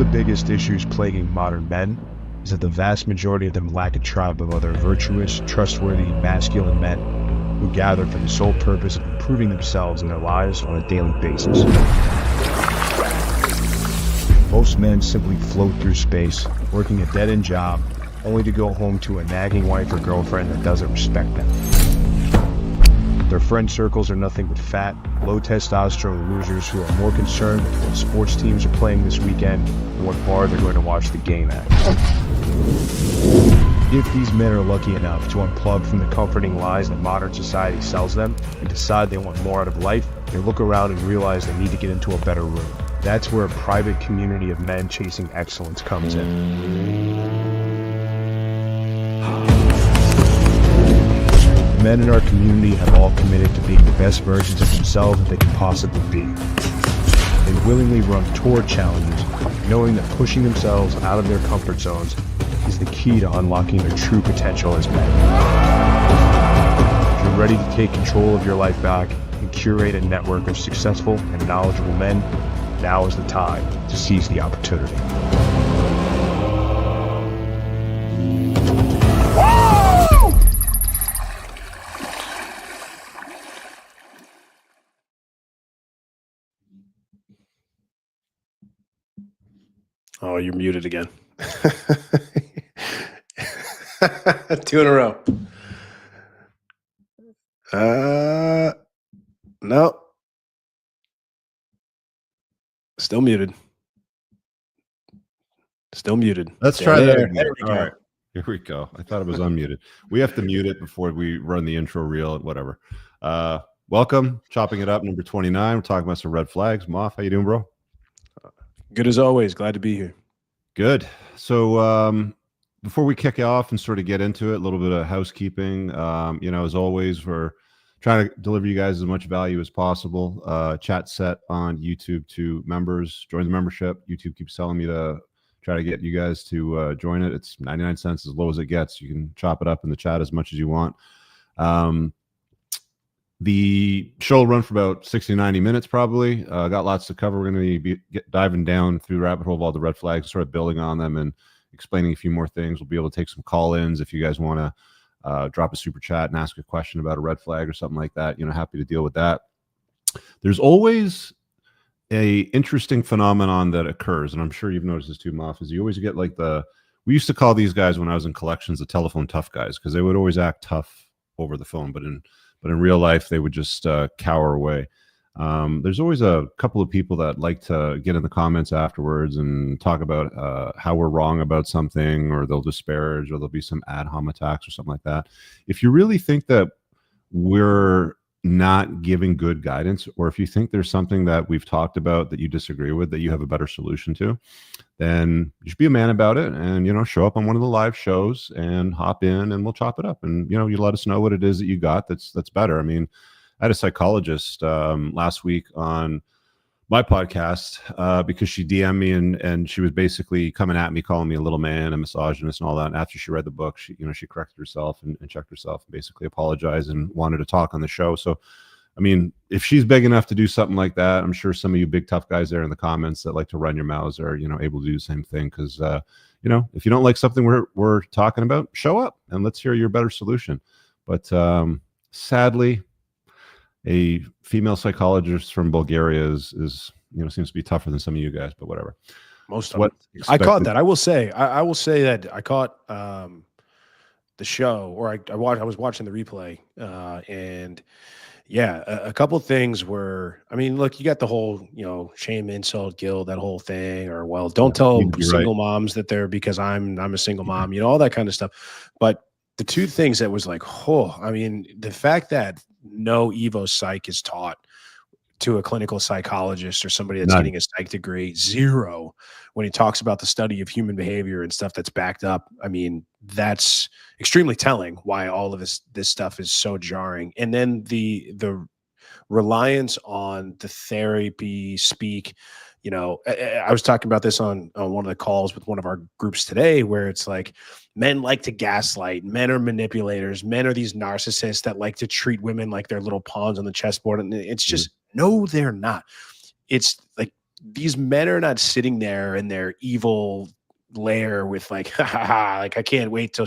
the biggest issues plaguing modern men is that the vast majority of them lack a tribe of other virtuous, trustworthy, masculine men who gather for the sole purpose of improving themselves and their lives on a daily basis. Most men simply float through space, working a dead-end job, only to go home to a nagging wife or girlfriend that doesn't respect them. Their friend circles are nothing but fat, low testosterone losers who are more concerned with what sports teams are playing this weekend and what bar they're going to watch the game at. If these men are lucky enough to unplug from the comforting lies that modern society sells them and decide they want more out of life, they look around and realize they need to get into a better room. That's where a private community of men chasing excellence comes in. Men in our community have all committed to being the best versions of themselves that they can possibly be. They willingly run toward challenges, knowing that pushing themselves out of their comfort zones is the key to unlocking their true potential as men. If you're ready to take control of your life back and curate a network of successful and knowledgeable men, now is the time to seize the opportunity. Oh, you're muted again. 2 in a row. No. Still muted. Still muted. Let's try that again. There we go. All right. Here we go. I thought it was unmuted. We have to mute it before we run the intro reel, whatever. Welcome. Chopping It Up, number 29. We're talking about some red flags. Moff, how you doing, bro? Good as always. Glad to be here. Good. So before we kick off and sort of get into it, a little bit of housekeeping. As always, we're trying to deliver you guys as much value as possible. Chat set on YouTube to members. Join the membership. YouTube keeps telling me to try to get you guys to join it. It's 99 cents, as low as it gets. You can chop it up in the chat as much as you want. The show will run for about 60 to 90 minutes probably. Got lots to cover. We're going to be diving down through the rabbit hole of all the red flags, sort of building on them and explaining a few more things. We'll be able to take some call-ins if you guys want to drop a super chat and ask a question about a red flag or something like that. Happy to deal with that. There's always a interesting phenomenon that occurs, and I'm sure you've noticed this too, Moff, is you always get like we used to call these guys when I was in collections the telephone tough guys, because they would always act tough over the phone, but in real life, they would just cower away. There's always a couple of people that like to get in the comments afterwards and talk about how we're wrong about something, or they'll disparage, or there'll be some ad hom attacks or something like that. If you really think that we're not giving good guidance, or if you think there's something that we've talked about that you disagree with, that you have a better solution to, then you should be a man about it and, show up on one of the live shows and hop in and we'll chop it up. And, you let us know what it is that you got that's better. I mean, I had a psychologist last week on my podcast because she DM'd me and she was basically coming at me, calling me a little man, a misogynist and all that. And after she read the book, she corrected herself and checked herself and basically apologized and wanted to talk on the show. So, I mean, if she's big enough to do something like that, I'm sure some of you big tough guys there in the comments that like to run your mouths are, able to do the same thing. Because, if you don't like something we're talking about, show up and let's hear your better solution. But sadly, a female psychologist from Bulgaria is seems to be tougher than some of you guys, but whatever. Most of them. I caught that. I will say that I caught the show, or I was watching the replay, and yeah, a couple of things were, I mean, look, you got the whole, shame, insult, guilt, that whole thing, or, well, don't tell single moms that they're, because I'm a single mom, all that kind of stuff. But the two things that was like, I mean, the fact that no Evo Psych is taught to a clinical psychologist or somebody that's getting a psych degree, zero, when he talks about the study of human behavior and stuff that's backed up. I mean, that's extremely telling why all of this stuff is so jarring. And then the reliance on the therapy speak, I was talking about this on one of the calls with one of our groups today, where it's like, men like to gaslight, men are manipulators, men are these narcissists that like to treat women like they're little pawns on the chessboard. And it's just, no, they're not. It's like, these men are not sitting there in their evil lair with like, ha ha ha, like I can't wait till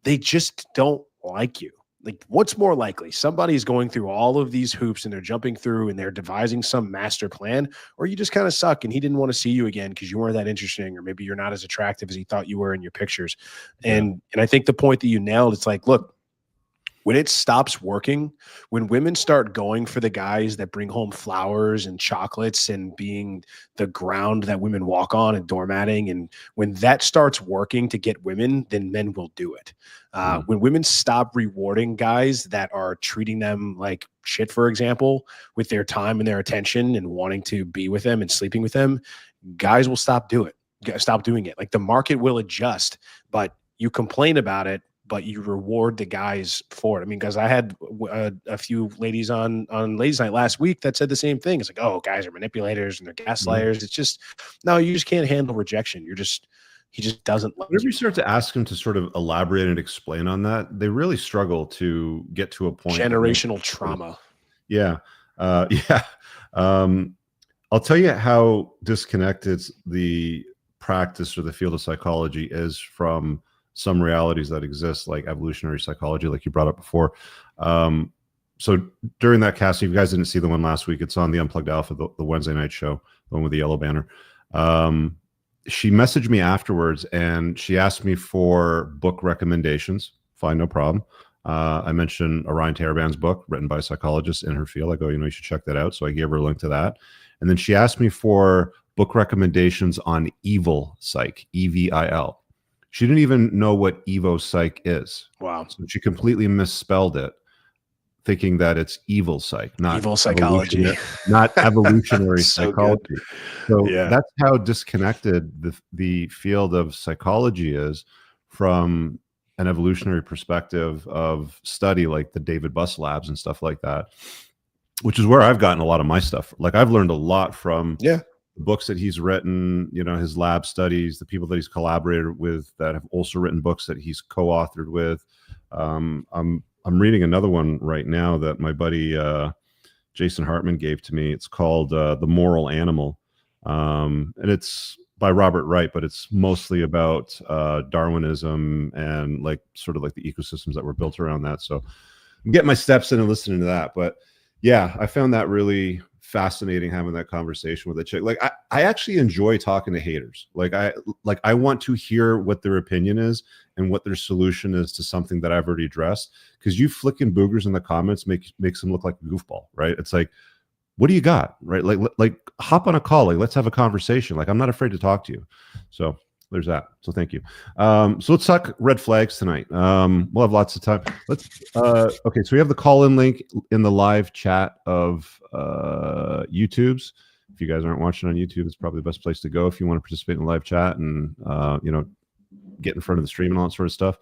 they just don't like you. Like, what's more likely? Somebody's going through all of these hoops and they're jumping through and they're devising some master plan, or you just kind of suck and he didn't want to see you again because you weren't that interesting, or maybe you're not as attractive as he thought you were in your pictures. And I think the point that you nailed, it's like, look, when it stops working, when women start going for the guys that bring home flowers and chocolates and being the ground that women walk on and doormatting, and when that starts working to get women, then men will do it. When women stop rewarding guys that are treating them like shit, for example, with their time and their attention and wanting to be with them and sleeping with them, guys will stop doing it. Like, the market will adjust, but you complain about it, but you reward the guys for it. I mean, because I had a few ladies on Ladies Night last week that said the same thing. It's like, oh, guys are manipulators and they're gaslighters. It's just, no, you just can't handle rejection. He just doesn't like Whenever you start to ask them to sort of elaborate and explain on that, they really struggle to get to a point. Generational trauma. Yeah. Yeah. I'll tell you how disconnected the practice or the field of psychology is from some realities that exist, like evolutionary psychology, like you brought up before. So during that cast, if you guys didn't see the one last week, it's on the Unplugged Alpha, the Wednesday night show, the one with the yellow banner. She messaged me afterwards and she asked me for book recommendations. Fine, no problem. I mentioned Orion Taraband's book, written by a psychologist in her field. I go, you should check that out. So I gave her a link to that. And then she asked me for book recommendations on evil psych, EVIL. She didn't even know what Evo Psych is. Wow. So she completely misspelled it, thinking that it's evil psych, not evil psychology, not evolutionary psychology. Good. So that's how disconnected the field of psychology is from an evolutionary perspective of study, like the David Buss labs and stuff like that, which is where I've gotten a lot of my stuff. Like, I've learned a lot from the books that he's written, his lab studies, the people that he's collaborated with that have also written books that he's co-authored with. I'm reading another one right now that my buddy Jason Hartman gave to me. It's called The Moral Animal. And it's by Robert Wright, but it's mostly about Darwinism and like sort of like the ecosystems that were built around that. So I'm getting my steps in and listening to that. But yeah, I found that really fascinating, having that conversation with a chick. Like, I actually enjoy talking to haters. I want to hear what their opinion is and what their solution is to something that I've already addressed. Because you flicking boogers in the comments makes them look like a goofball, right? It's like, what do you got, right? Like hop on a call. Like, let's have a conversation. Like, I'm not afraid to talk to you. So there's that. So thank you. So let's talk red flags tonight. We'll have lots of time. Let's okay, so we have the call-in link in the live chat of YouTube's. If you guys aren't watching on YouTube, it's probably the best place to go if you want to participate in the live chat and get in front of the stream and all that sort of stuff.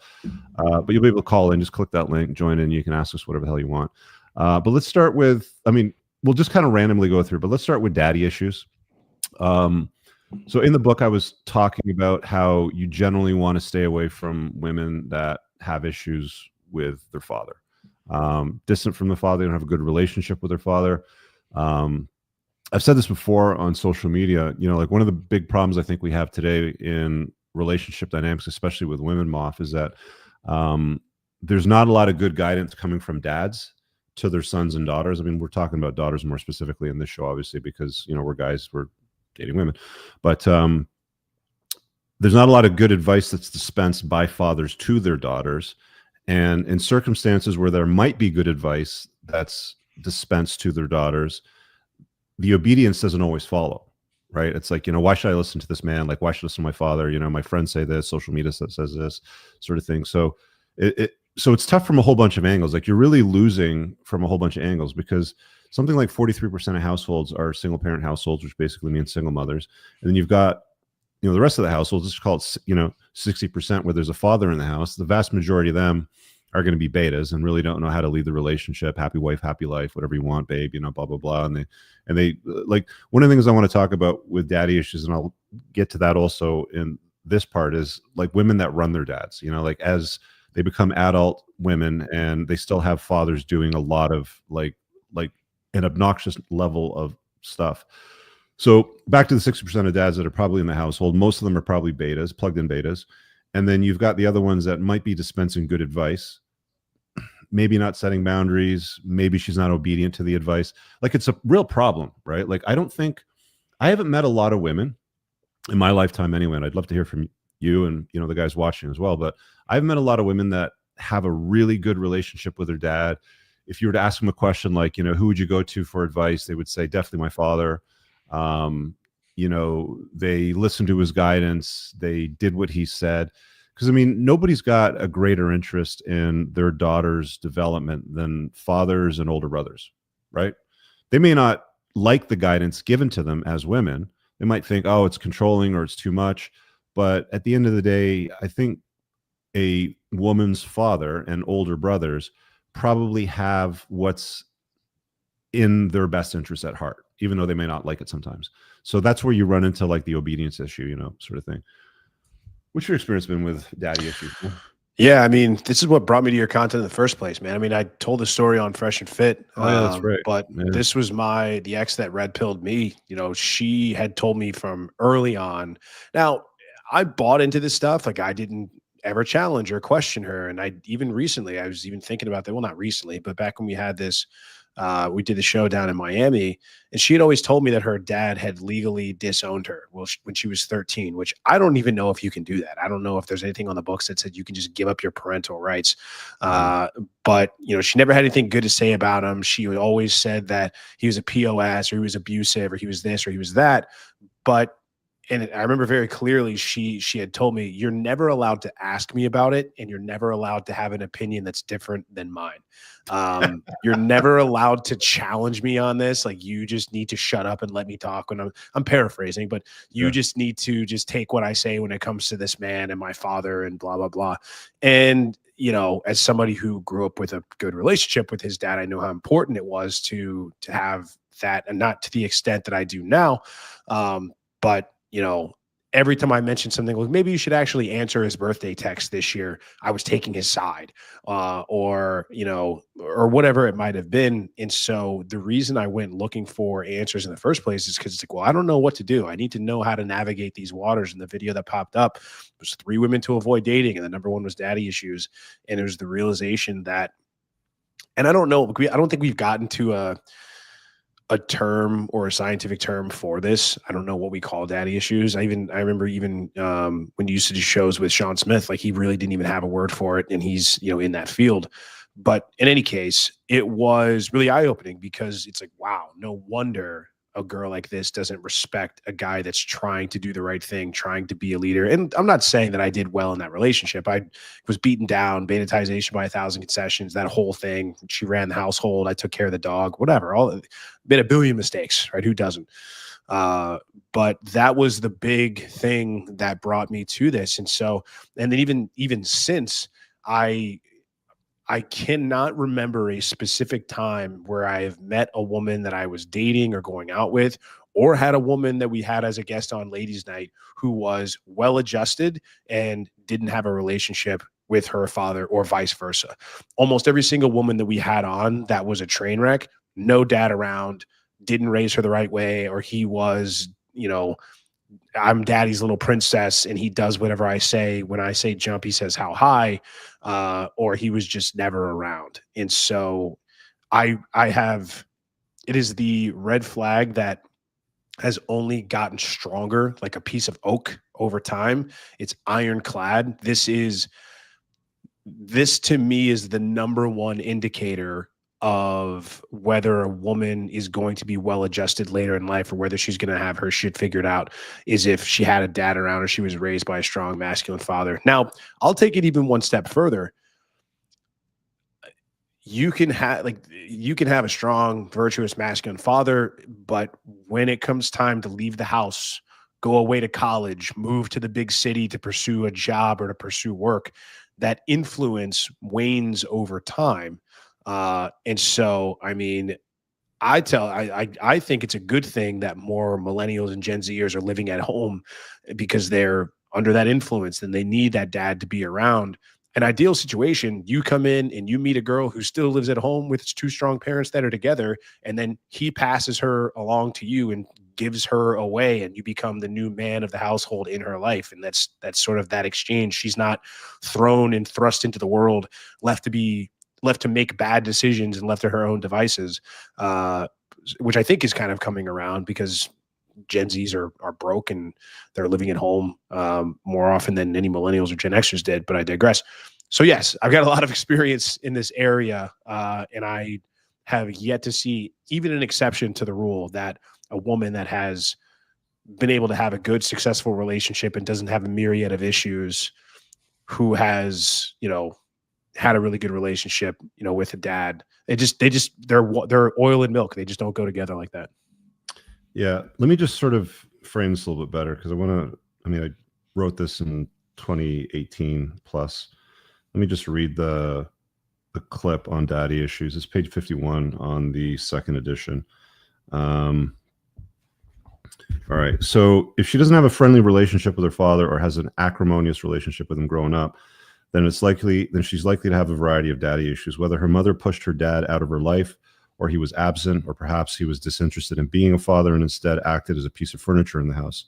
But you'll be able to call in, just click that link, join in, you can ask us whatever the hell you want. But let's start with, we'll just kind of randomly go through, but let's start with daddy issues. So in the book, I was talking about how you generally want to stay away from women that have issues with their father. Distant from the father, they don't have a good relationship with their father. I've said this before on social media, like one of the big problems I think we have today in relationship dynamics, especially with women, Moff, is that there's not a lot of good guidance coming from dads to their sons and daughters. We're talking about daughters more specifically in this show, obviously, because, we're guys, we're dating women, but there's not a lot of good advice that's dispensed by fathers to their daughters. And in circumstances where there might be good advice that's dispensed to their daughters, the obedience doesn't always follow, right? It's like, why should I listen to this man? Like, why should I listen to my father? My friends say this, social media says this sort of thing. So so it's tough from a whole bunch of angles. Like, you're really losing from a whole bunch of angles, because something like 43% of households are single parent households, which basically means single mothers. And then you've got, the rest of the households, it's called, 60%, where there's a father in the house. The vast majority of them are going to be betas and really don't know how to lead the relationship. Happy wife, happy life, whatever you want, babe, blah, blah, blah. And they like, one of the things I want to talk about with daddy issues, and I'll get to that also in this part, is like women that run their dads, like as they become adult women and they still have fathers doing a lot of like an obnoxious level of stuff. So back to the 60% of dads that are probably in the household, most of them are probably betas, plugged in betas. And then you've got the other ones that might be dispensing good advice, maybe not setting boundaries. Maybe she's not obedient to the advice. Like, it's a real problem, right? Like, I haven't met a lot of women in my lifetime anyway, and I'd love to hear from you and, you know, the guys watching as well. But I've met a lot of women that have a really good relationship with their dad. If you were to ask them a question like, you know, who would you go to for advice? They would say, definitely my father. You know, they listened to his guidance. They did what he said. Because, I mean, nobody's got a greater interest in their daughter's development than fathers and older brothers, right? They may not like the guidance given to them as women. They might think, oh, it's controlling or it's too much. But at the end of the day, I think a woman's father and older brothers probably have what's in their best interest at heart, even though they may not like it sometimes. So that's where you run into like the obedience issue, you know, sort of thing. What's your experience been with daddy issues? Yeah, I mean, this is what brought me to your content in the first place, man. I mean, I told the story on Fresh and Fit. Oh, yeah, that's right. But this was the ex that red pilled me. You know, she had told me from early on. Now, I bought into this stuff. Like, I didn't ever challenge or question her. And I was even thinking about that. Well, not recently, but back when we had this, we did the show down in Miami, and she had always told me that her dad had legally disowned her when she was 13, which I don't even know if you can do that. I don't know if there's anything on the books that said you can just give up your parental rights. But, you know, she never had anything good to say about him. She always said that he was a POS, or he was abusive, or he was this, or he was that. But and I remember very clearly, she had told me, you're never allowed to ask me about it, and you're never allowed to have an opinion that's different than mine. You're never allowed to challenge me on this. Like, you just need to shut up and let me talk. When I'm paraphrasing, but you just need to just take what I say when it comes to this man and my father and blah, blah, blah. And, you know, as somebody who grew up with a good relationship with his dad, I know how important it was to have that, and not to the extent that I do now. But you know, every time I mentioned something like, maybe you should actually answer his birthday text this year, I was taking his side, or, you know, or whatever it might have been. And so the reason I went looking for answers in the first place is because it's like, well, I don't know what to do. I need to know how to navigate these waters. And the video that popped up was 3 women to avoid dating. And the number 1 was daddy issues. And it was the realization that, and I don't know, I don't think we've gotten to a term or a scientific term for this. I don't know what we call daddy issues. I remember when you used to do shows with Sean Smith, like, he really didn't even have a word for it. And he's, you know, in that field. But in any case, it was really eye-opening, because it's like, wow, no wonder a girl like this doesn't respect a guy that's trying to do the right thing, trying to be a leader. And I'm not saying that I did well in that relationship. I was beaten down, banitization by 1,000 concessions, that whole thing. She ran the household. I took care of the dog, whatever. Been a billion mistakes, right? Who doesn't? But that was the big thing that brought me to this. And so, and then even since, I cannot remember a specific time where I have met a woman that I was dating or going out with, or had a woman that we had as a guest on Ladies Night who was well-adjusted and didn't have a relationship with her father, or vice versa. Almost every single woman that we had on that was a train wreck, no dad around, didn't raise her the right way, or he was, you know, I'm daddy's little princess and he does whatever I say. When I say jump, he says how high, or he was just never around. And so it is the red flag that has only gotten stronger, like a piece of oak over time. It's ironclad. This to me is the number 1 indicator of whether a woman is going to be well-adjusted later in life, or whether she's going to have her shit figured out, is if she had a dad around, or she was raised by a strong masculine father. Now, I'll take it even one step further. You can have a strong, virtuous, masculine father, but when it comes time to leave the house, go away to college, move to the big city to pursue a job or to pursue work, that influence wanes over time. And so, I mean, I think it's a good thing that more millennials and Gen Zers are living at home, because they're under that influence and they need that dad to be around. An ideal situation, you come in and you meet a girl who still lives at home with 2 strong parents that are together, and then he passes her along to you and gives her away, and you become the new man of the household in her life. And that's sort of that exchange. She's not thrown and thrust into the world, left to make bad decisions and left to her own devices, which I think is kind of coming around because Gen Zs are broke and they're living at home more often than any millennials or Gen Xers did, but I digress. So yes, I've got a lot of experience in this area, and I have yet to see even an exception to the rule that a woman that has been able to have a good, successful relationship and doesn't have a myriad of issues, who has, had a really good relationship, with a dad. They're oil and milk. They just don't go together like that. Yeah. Let me just sort of frame this a little bit better, because I wrote this in 2018 plus. Let me just read the clip on daddy issues. It's page 51 on the second edition. All right. So if she doesn't have a friendly relationship with her father or has an acrimonious relationship with him growing up, then she's likely to have a variety of daddy issues, whether her mother pushed her dad out of her life, or he was absent, or perhaps he was disinterested in being a father and instead acted as a piece of furniture in the house.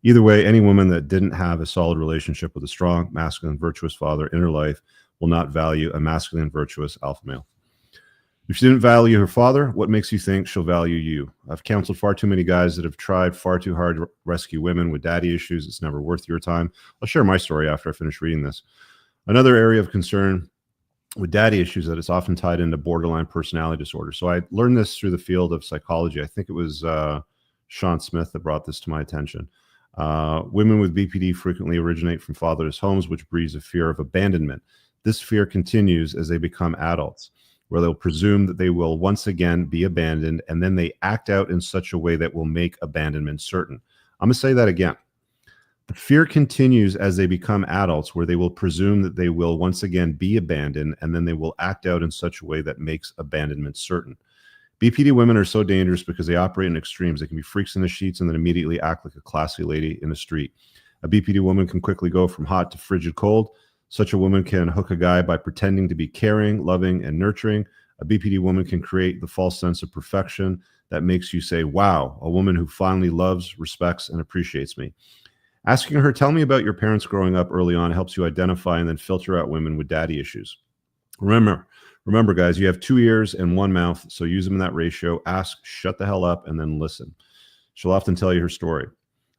Either way, any woman that didn't have a solid relationship with a strong, masculine, virtuous father in her life will not value a masculine, virtuous alpha male. If she didn't value her father, what makes you think she'll value you? I've counseled far too many guys that have tried far too hard to rescue women with daddy issues. It's never worth your time. I'll share my story after I finish reading this. Another area of concern with daddy issues is that it's often tied into borderline personality disorder. So I learned this through the field of psychology. I think it was Sean Smith that brought this to my attention. Women with BPD frequently originate from fatherless homes, which breeds a fear of abandonment. This fear continues as they become adults, where they'll presume that they will once again be abandoned, and then they act out in such a way that will make abandonment certain. I'm going to say that again. The fear continues as they become adults, where they will presume that they will once again be abandoned, and then they will act out in such a way that makes abandonment certain. BPD women are so dangerous because they operate in extremes. They can be freaks in the sheets and then immediately act like a classy lady in the street. A BPD woman can quickly go from hot to frigid cold. Such a woman can hook a guy by pretending to be caring, loving, and nurturing. A BPD woman can create the false sense of perfection that makes you say, wow, a woman who finally loves, respects, and appreciates me. Asking her, tell me about your parents growing up early on, helps you identify and then filter out women with daddy issues. Remember, guys, you have 2 ears and 1 mouth, so use them in that ratio. Ask, shut the hell up, and then listen. She'll often tell you her story.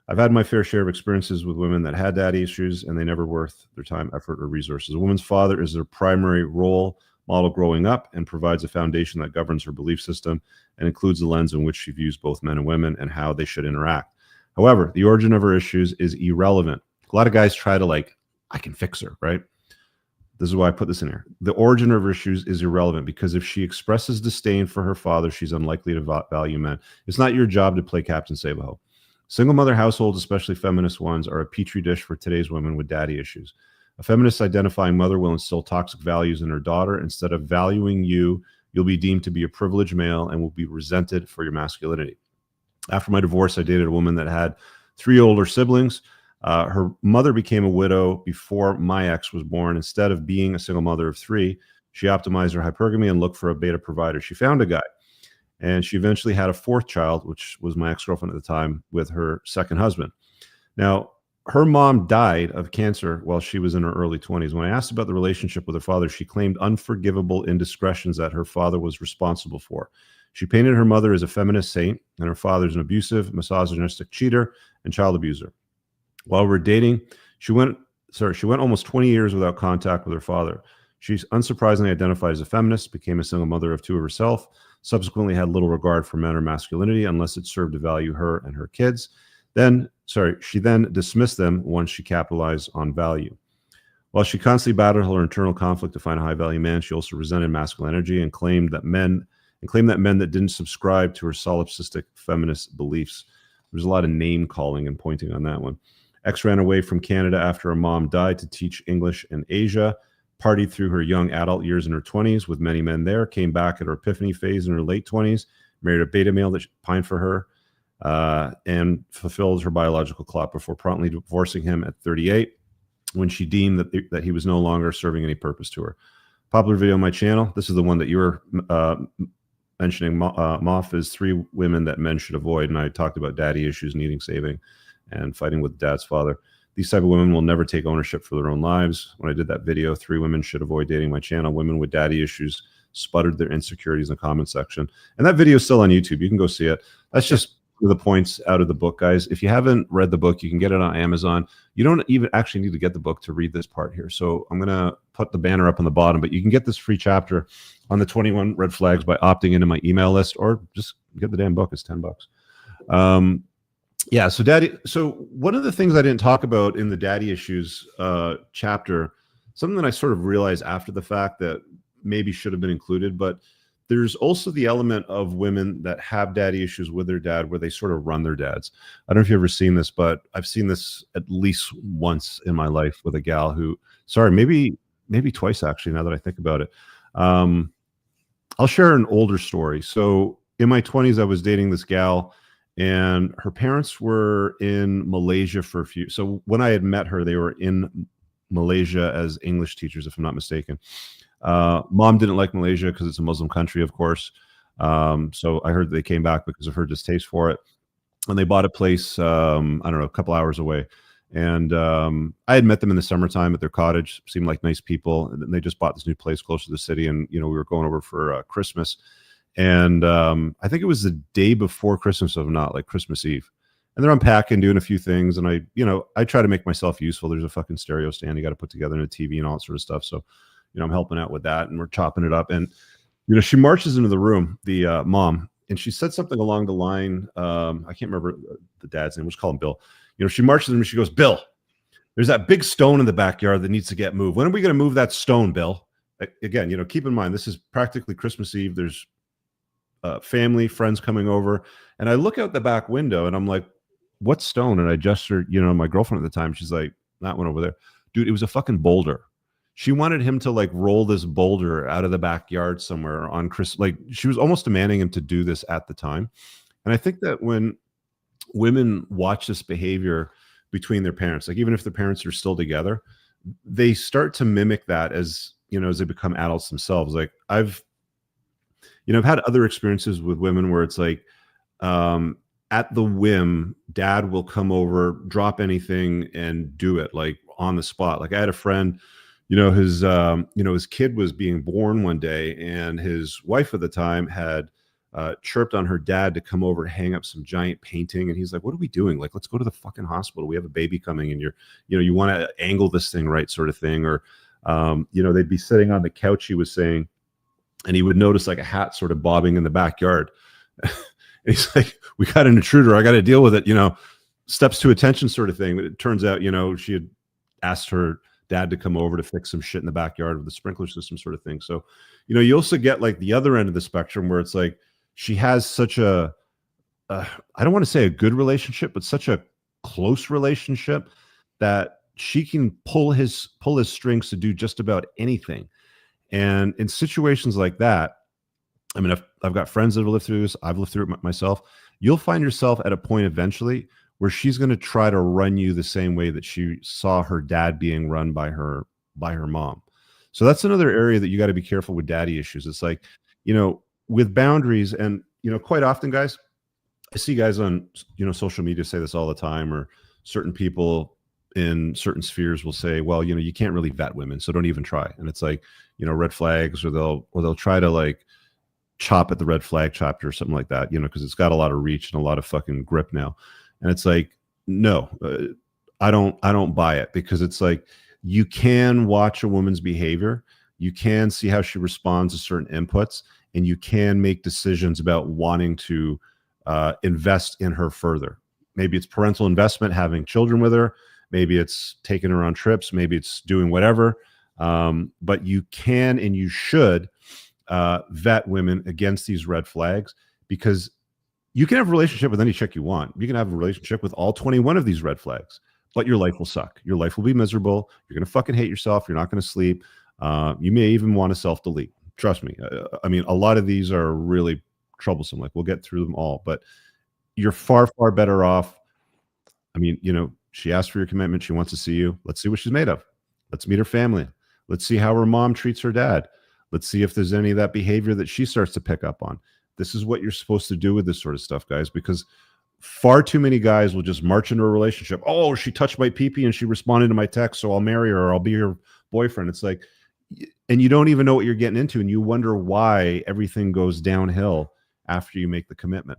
I've had my fair share of experiences with women that had daddy issues, and they never worth their time, effort, or resources. A woman's father is their primary role model growing up and provides a foundation that governs her belief system and includes the lens in which she views both men and women and how they should interact. However, the origin of her issues is irrelevant. A lot of guys try to I can fix her, right? This is why I put this in here. The origin of her issues is irrelevant because if she expresses disdain for her father, she's unlikely to value men. It's not your job to play Captain Save-A-Ho. Single mother households, especially feminist ones, are a petri dish for today's women with daddy issues. A feminist identifying mother will instill toxic values in her daughter. Instead of valuing you, you'll be deemed to be a privileged male and will be resented for your masculinity. After my divorce, I dated a woman that had 3 older siblings. Her mother became a widow before my ex was born. Instead of being a single mother of 3, she optimized her hypergamy and looked for a beta provider. She found a guy, and she eventually had a 4th child, which was my ex-girlfriend at the time, with her second husband. Now, her mom died of cancer while she was in her early 20s. When I asked about the relationship with her father, she claimed unforgivable indiscretions that her father was responsible for. She painted her mother as a feminist saint and her father as an abusive, misogynistic cheater and child abuser. While we were dating, she went almost 20 years without contact with her father. She unsurprisingly identified as a feminist, became a single mother of 2 of herself, subsequently had little regard for men or masculinity unless it served to value her and her kids. She then dismissed them once she capitalized on value. While she constantly battled her internal conflict to find a high-value man, she also resented masculine energy and claimed that men that didn't subscribe to her solipsistic feminist beliefs. There's a lot of name calling and pointing on that one. Ex ran away from Canada after her mom died to teach English in Asia, partied through her young adult years in her 20s with many men there, came back at her epiphany phase in her late 20s, married a beta male that pined for her, and fulfilled her biological clock before promptly divorcing him at 38 when she deemed that he was no longer serving any purpose to her. Popular video on my channel. This is the one that you were mentioning Moff is 3 women that men should avoid. And I talked about daddy issues, needing saving, and fighting with dad's father. These type of women will never take ownership for their own lives. When I did that video, 3 women should avoid dating my channel. Women with daddy issues sputtered their insecurities in the comment section. And that video is still on YouTube. You can go see it. That's just the points out of the book, guys. If you haven't read the book, you can get it on Amazon. You don't even actually need to get the book to read this part here. So I'm going to put the banner up on the bottom, but you can get this free chapter on the 21 red flags by opting into my email list, or just get the damn book. It's $10. Yeah. So one of the things I didn't talk about in the daddy issues chapter, something that I sort of realized after the fact that maybe should have been included, but there's also the element of women that have daddy issues with their dad where they sort of run their dads. I don't know if you've ever seen this, but I've seen this at least once in my life with a gal who, maybe twice actually, now that I think about it. I'll share an older story. So in my 20s, I was dating this gal, and her parents were in Malaysia for a few. So when I had met her, they were in Malaysia as English teachers, if I'm not mistaken. Mom didn't like Malaysia because it's a Muslim country, of course. So I heard they came back because of her distaste for it. And they bought a place, I don't know, a couple hours away. And I had met them in the summertime at their cottage. Seemed like nice people. And they just bought this new place close to the city. And, we were going over for Christmas. And I think it was the day before Christmas, if not like Christmas Eve. And they're unpacking, doing a few things. And I try to make myself useful. There's a fucking stereo stand you got to put together, and a TV and all that sort of stuff. So, I'm helping out with that, and we're chopping it up. And, she marches into the room, the mom, and she said something along the line. I can't remember the dad's name. We'll just call him Bill. She marches in and she goes, "Bill, there's that big stone in the backyard that needs to get moved. When are we going to move that stone, Bill?" Again, keep in mind, this is practically Christmas Eve. There's family, friends coming over. And I look out the back window and I'm like, "What stone?" And I gestured, my girlfriend at the time. She's like, "That one over there." Dude, it was a fucking boulder. She wanted him to like roll this boulder out of the backyard somewhere on Christmas. Like, she was almost demanding him to do this at the time. And I think that when women watch this behavior between their parents, like even if the parents are still together, they start to mimic that as they become adults themselves. Like I've had other experiences with women where it's like, at the whim, dad will come over, drop anything and do it like on the spot. Like I had a friend, his kid was being born one day, and his wife at the time had chirped on her dad to come over and hang up some giant painting. And he's like, "What are we doing? Like, let's go to the fucking hospital. We have a baby coming, and you want to angle this thing right," sort of thing. Or, they'd be sitting on the couch, he was saying, and he would notice like a hat sort of bobbing in the backyard. And he's like, "We got an intruder. I got to deal with it." Steps to attention sort of thing. But it turns out, she had asked her dad to come over to fix some shit in the backyard with the sprinkler system sort of thing. So, you also get like the other end of the spectrum where it's like, she has such a, I don't want to say a good relationship, but such a close relationship that she can pull his strings to do just about anything. And in situations like that, I mean, I've got friends that have lived through this. I've lived through it myself. You'll find yourself at a point eventually where she's going to try to run you the same way that she saw her dad being run by her mom. So that's another area that you got to be careful with daddy issues. It's like, with boundaries, and, quite often, guys, I see guys on, social media say this all the time, or certain people in certain spheres will say, "Well, you can't really vet women, so don't even try." And it's like, red flags, or they'll try to like chop at the red flag chapter or something like that, because it's got a lot of reach and a lot of fucking grip now. And it's like, no, I don't buy it, because it's like, you can watch a woman's behavior, you can see how she responds to certain inputs, and you can make decisions about wanting to invest in her further. Maybe it's parental investment, having children with her. Maybe it's taking her on trips. Maybe it's doing whatever. But you can and you should vet women against these red flags, because you can have a relationship with any chick you want. You can have a relationship with all 21 of these red flags, but your life will suck. Your life will be miserable. You're going to fucking hate yourself. You're not going to sleep. You may even want to self-delete. Trust me. I mean, a lot of these are really troublesome. Like, we'll get through them all, but you're far, far better off. I mean, she asked for your commitment. She wants to see you. Let's see what she's made of. Let's meet her family. Let's see how her mom treats her dad. Let's see if there's any of that behavior that she starts to pick up on. this is what you're supposed to do with this sort of stuff, guys, because far too many guys will just march into a relationship. Oh, she touched my pee-pee and she responded to my text, so I'll marry her or I'll be her boyfriend. It's like, and you don't even know what you're getting into, and you wonder why everything goes downhill after you make the commitment.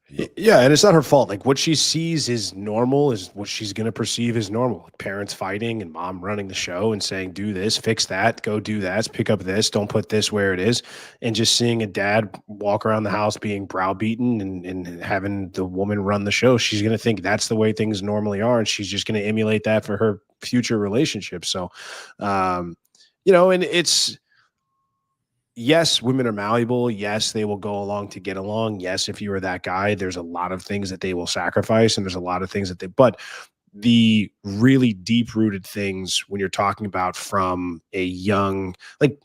Yeah, and it's not her fault. Like, what she sees is normal is what she's going to perceive as normal. Like, parents fighting and mom running the show and saying, do this, fix that, go do that, pick up this, don't put this where it is. And just seeing a dad walk around the house being browbeaten and having the woman run the show, she's going to think that's the way things normally are. And she's just going to emulate that for her future relationships. So, you know, and it's, yes, women are malleable. Yes, they will go along to get along. Yes, if you are that guy, there's a lot of things that they will sacrifice, and there's a lot of things that but the really deep rooted things when you're talking about from a young, like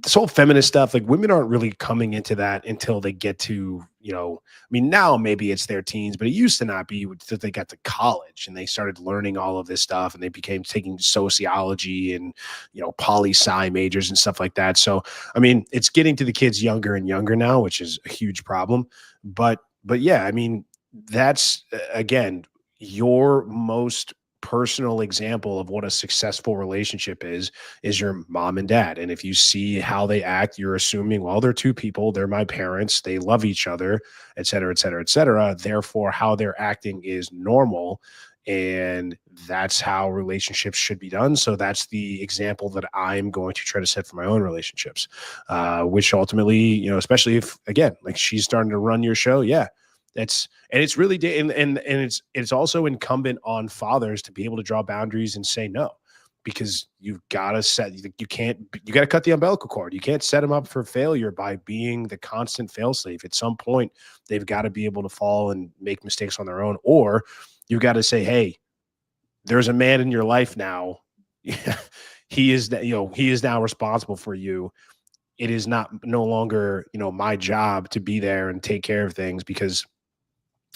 this whole feminist stuff, like women aren't really coming into that until they get to, you know, I mean, now maybe it's their teens, but it used to not be that they got to college and they started learning all of this stuff and they became taking sociology and, you know, poli-sci majors and stuff like that. So, I mean, it's getting to the kids younger and younger now, which is a huge problem. But yeah, I mean, that's again, your most personal example of what a successful relationship is your mom and dad. And if you see how they act, you're assuming, well, they're two people, they're my parents, they love each other, et cetera, et cetera, et cetera. Therefore, how they're acting is normal. And that's how relationships should be done. So that's the example that I'm going to try to set for my own relationships, which ultimately, you know, especially if, again, like she's starting to run your show. Yeah. It's really, and it's also incumbent on fathers to be able to draw boundaries and say no, because you've got to you got to cut the umbilical cord. You can't set them up for failure by being the constant failsafe. At some point, they've got to be able to fall and make mistakes on their own, or you've got to say, hey, there's a man in your life now. He is now responsible for you. It is no longer, you know, my job to be there and take care of things, because,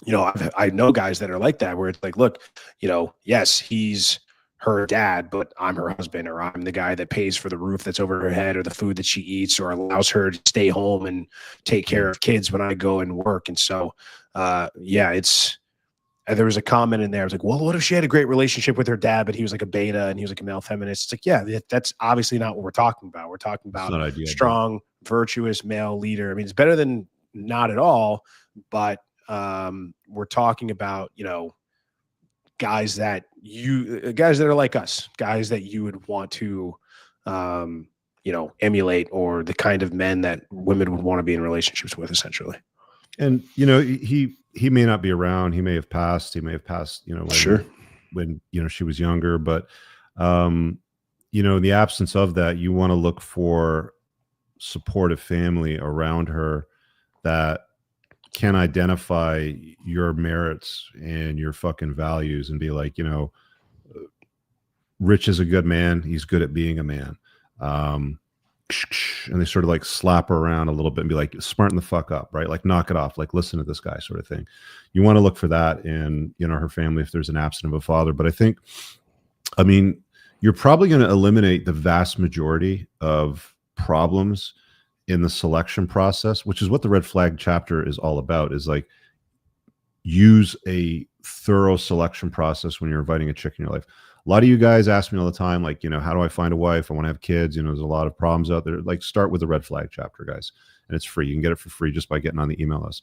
you know, I know guys that are like that, where it's like, look, you know, yes, he's her dad, but I'm her husband, or I'm the guy that pays for the roof that's over her head, or the food that she eats, or allows her to stay home and take care of kids when I go and work. And so, yeah, there was a comment in there. I was like, well, what if she had a great relationship with her dad, but he was like a beta and he was like a male feminist? It's like, yeah, that's obviously not what we're talking about. We're talking about strong, virtuous male leader. I mean, it's better than not at all, but we're talking about, you know, guys that are like us, guys that you would want to, you know, emulate, or the kind of men that women would want to be in relationships with, essentially. And, you know, he may not be around. He may have passed. You know, when you know, she was younger. But, you know, in the absence of that, you want to look for supportive family around her that can identify your merits and your fucking values and be like, you know, Rich is a good man. He's good at being a man. And they sort of like slap her around a little bit and be like, smarten the fuck up, right? Like, knock it off, like, listen to this guy, sort of thing. You want to look for that in, you know, her family, if there's an absence of a father. But I mean, you're probably going to eliminate the vast majority of problems in the selection process, which is what the red flag chapter is all about, is like, use a thorough selection process when you're inviting a chick in your life. A lot of you guys ask me all the time, like, you know, how do I find a wife? I want to have kids. You know, there's a lot of problems out there. Like, start with the red flag chapter, guys. And it's free. You can get it for free just by getting on the email list.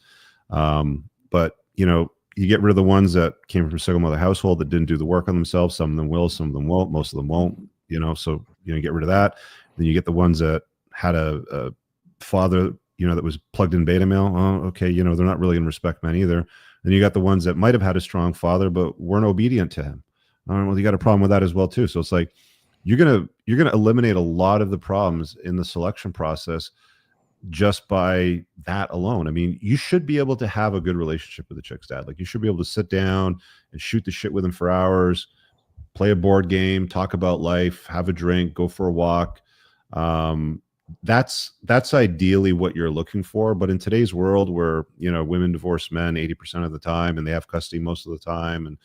But, you know, you get rid of the ones that came from a single mother household that didn't do the work on themselves. Some of them will, some of them won't. Most of them won't, you know, so, you know, get rid of that. Then you get the ones that had a father, you know, that was plugged in beta male. Oh, okay. You know, they're not really going to respect men either. Then you got the ones that might have had a strong father, but weren't obedient to him. Well, you got a problem with that as well too. So it's like, you're gonna eliminate a lot of the problems in the selection process just by that alone. I mean, you should be able to have a good relationship with the chick's dad. Like, you should be able to sit down and shoot the shit with him for hours, play a board game, talk about life, have a drink, go for a walk. That's ideally what you're looking for. But in today's world, where, you know, women divorce men 80% of the time and they have custody most of the time, and,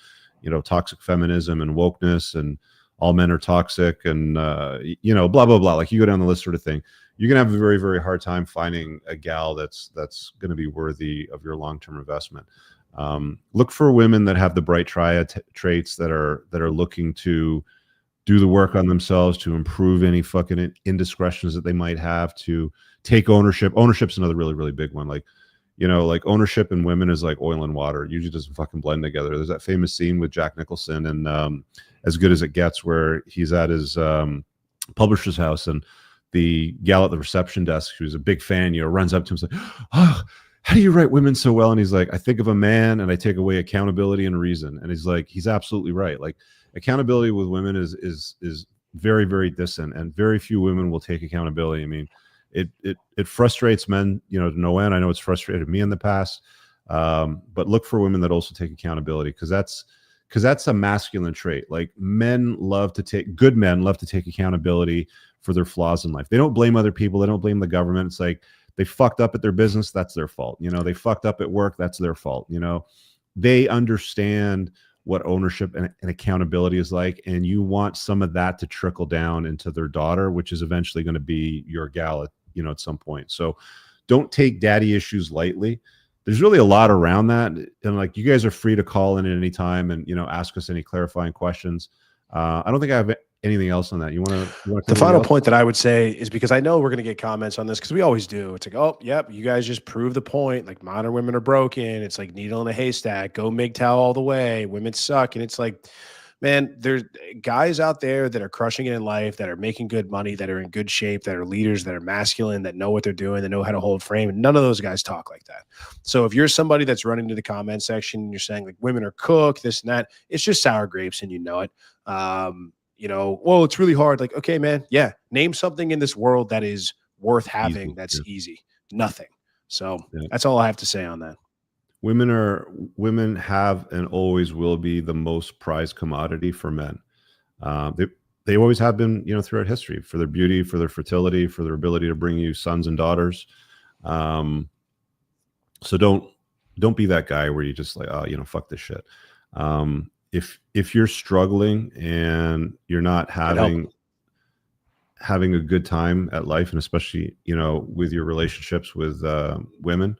you know, toxic feminism and wokeness and all men are toxic and you know, blah blah blah. Like you go down the list, sort of thing. You're gonna have a very, very hard time finding a gal that's going to be worthy of your long-term investment. Look for women that have the bright triad traits, that are looking to do the work on themselves, to improve any fucking indiscretions that they might have, to take ownership. Ownership's another really, really big one. Like, you know, like ownership in women is like oil and water. It usually doesn't fucking blend together. There's that famous scene with Jack Nicholson and As Good as It Gets, where he's at his publisher's house, and the gal at the reception desk, who's a big fan, you know, runs up to him and says, "Oh, how do you write women so well?" And he's like, "I think of a man and I take away accountability and reason." And he's like, he's absolutely right. Like, accountability with women is very, very distant, and very few women will take accountability. I mean, it frustrates men, you know, to no end. I know it's frustrated me in the past, but look for women that also take accountability, because that's a masculine trait. Like, good men love to take accountability for their flaws in life. They don't blame other people. They don't blame the government. It's like, they fucked up at their business, that's their fault. You know, they fucked up at work, that's their fault. You know, they understand what ownership and accountability is like, and you want some of that to trickle down into their daughter, which is eventually going to be your gal at, you know, at some point. So don't take daddy issues lightly. There's really a lot around that, and like, you guys are free to call in at any time and, you know, ask us any clarifying questions. I don't think I have anything else on that. You want to the final point that I would say is, because I know we're going to get comments on this, because we always do. It's like, oh, yep, you guys just prove the point. Like, modern women are broken. It's like needle in a haystack. Go MGTOW all the way. Women suck. And it's like, man, there's guys out there that are crushing it in life, that are making good money, that are in good shape, that are leaders, that are masculine, that know what they're doing, that know how to hold frame. And none of those guys talk like that. So if you're somebody that's running to the comment section and you're saying like women are cooked, this and that, it's just sour grapes, and you know it. You know, well, it's really hard. Like, okay, man, yeah, name something in this world that is worth having. That's easy. Nothing. So that's all I have to say on that. Women have and always will be the most prized commodity for men. They always have been, you know, throughout history, for their beauty, for their fertility, for their ability to bring you sons and daughters. So don't be that guy where you just like, oh, you know, fuck this shit. If you're struggling and you're not having a good time at life, and especially, you know, with your relationships with women,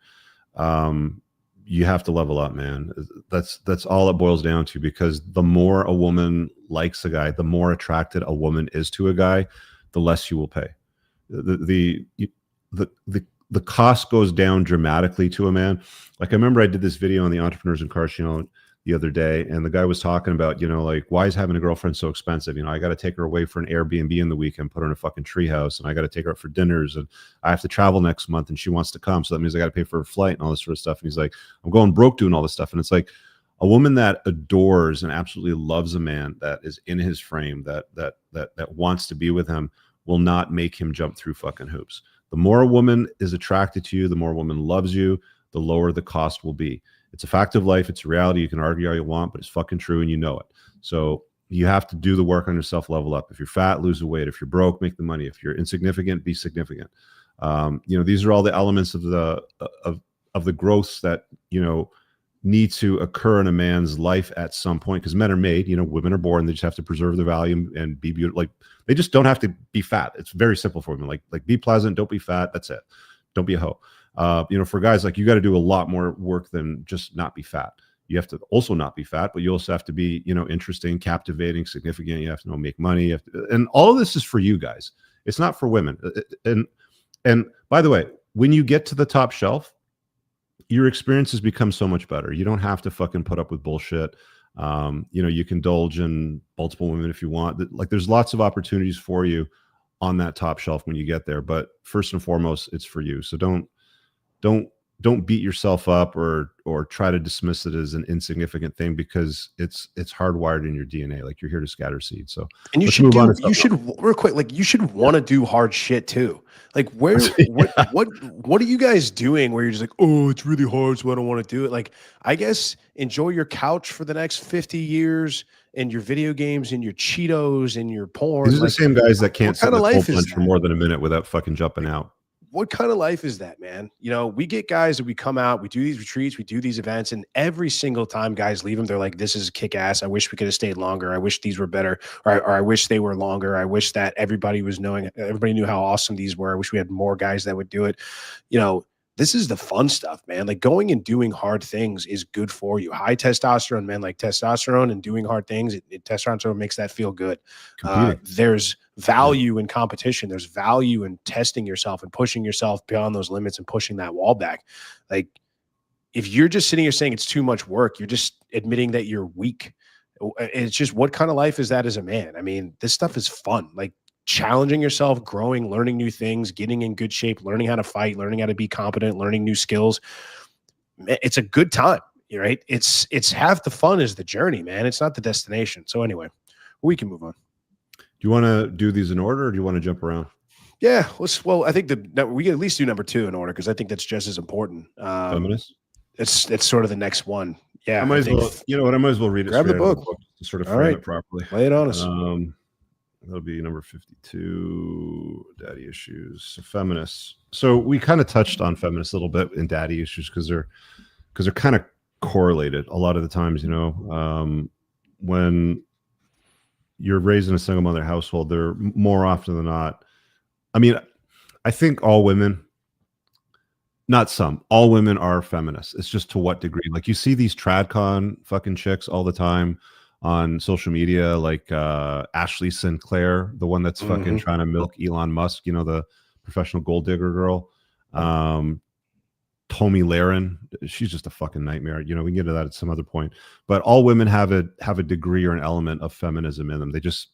you have to level up, man. That's all it boils down to, because the more a woman likes a guy, the more attracted a woman is to a guy, the less you will pay. The cost goes down dramatically to a man. Like, I remember I did this video on the Entrepreneurs in Cars channel the other day, and the guy was talking about, you know, like, why is having a girlfriend so expensive? You know, I got to take her away for an Airbnb in the weekend, put her in a fucking treehouse, and I got to take her out for dinners, and I have to travel next month, and she wants to come, so that means I got to pay for her flight and all this sort of stuff. And he's like, I'm going broke doing all this stuff. And it's like, a woman that adores and absolutely loves a man that is in his frame, that wants to be with him, will not make him jump through fucking hoops. The more a woman is attracted to you, the more a woman loves you, the lower the cost will be. It's a fact of life. It's a reality. You can argue all you want, but it's fucking true, and you know it. So you have to do the work on yourself, level up. If you're fat, lose the weight. If you're broke, make the money. If you're insignificant, be significant. You know, these are all the elements of the growths that, you know, need to occur in a man's life at some point, because men are made, you know, women are born. They just have to preserve their value and be beautiful. Like, they just don't have to be fat. It's very simple for women. Like be pleasant, don't be fat. That's it. Don't be a hoe. You know, for guys, like, you got to do a lot more work than just not be fat. You have to also not be fat, but you also have to be, you know, interesting, captivating, significant. You have to know, make money. You have to, and all of this is for you guys. It's not for women. And by the way, when you get to the top shelf, your experiences become so much better. You don't have to fucking put up with bullshit. You know, you can indulge in multiple women if you want. Like, there's lots of opportunities for you on that top shelf when you get there. But first and foremost, it's for you. So don't beat yourself up or try to dismiss it as an insignificant thing, because it's hardwired in your DNA. Like, you're here to scatter seeds. So, and you should real quick, like, you should want to do hard shit too. Like, where, what are you guys doing where you're just like, oh, it's really hard, so I don't want to do it? Like, I guess enjoy your couch for the next 50 years and your video games and your Cheetos and your porn. These are the same guys that can't sit in a cold plunge for more than a minute without fucking jumping out. what kind of life is that, man? You know, we get guys that we come out, we do these retreats, we do these events, and every single time guys leave them, they're like, this is kick ass. I wish we could have stayed longer. I wish these were better, or I wish they were longer. I wish that everybody knew how awesome these were. I wish we had more guys that would do it. You know, this is the fun stuff, man. Like going and doing hard things is good for you. High testosterone, men like testosterone, and doing hard things, testosterone makes that feel good. There's value in competition. There's value in testing yourself and pushing yourself beyond those limits and pushing that wall back. Like if you're just sitting here saying it's too much work, you're just admitting that you're weak. It's just, what kind of life is that as a man? I mean, this stuff is fun. Like challenging yourself, growing, learning new things, getting in good shape, learning how to fight, learning how to be competent, learning new skills. It's a good time, right? It's half the fun is the journey, man. It's not the destination. So anyway, we can move on. Do you want to do these in order, or do you want to jump around? Yeah, well, I think we can at least do number 2 in order, because I think that's just as important. Feminists? It's sort of the next one. Yeah, I might as well. You know what? I might as well read it. Grab the book to sort of frame it properly. Lay it on us. That'll be number 52, daddy issues. So feminists. So we kind of touched on feminists a little bit in daddy issues because they're kind of correlated a lot of the times. You know, when you're raised in a single mother household, they're more often than not. I mean, I think all women, not some, all women are feminists. It's just to what degree. Like you see these tradcon fucking chicks all the time on social media, like Ashley Sinclair, the one that's fucking trying to milk Elon Musk, you know, the professional gold digger girl. Tommy Lahren, she's just a fucking nightmare. You know, we can get to that at some other point. But all women have a degree or an element of feminism in them. They just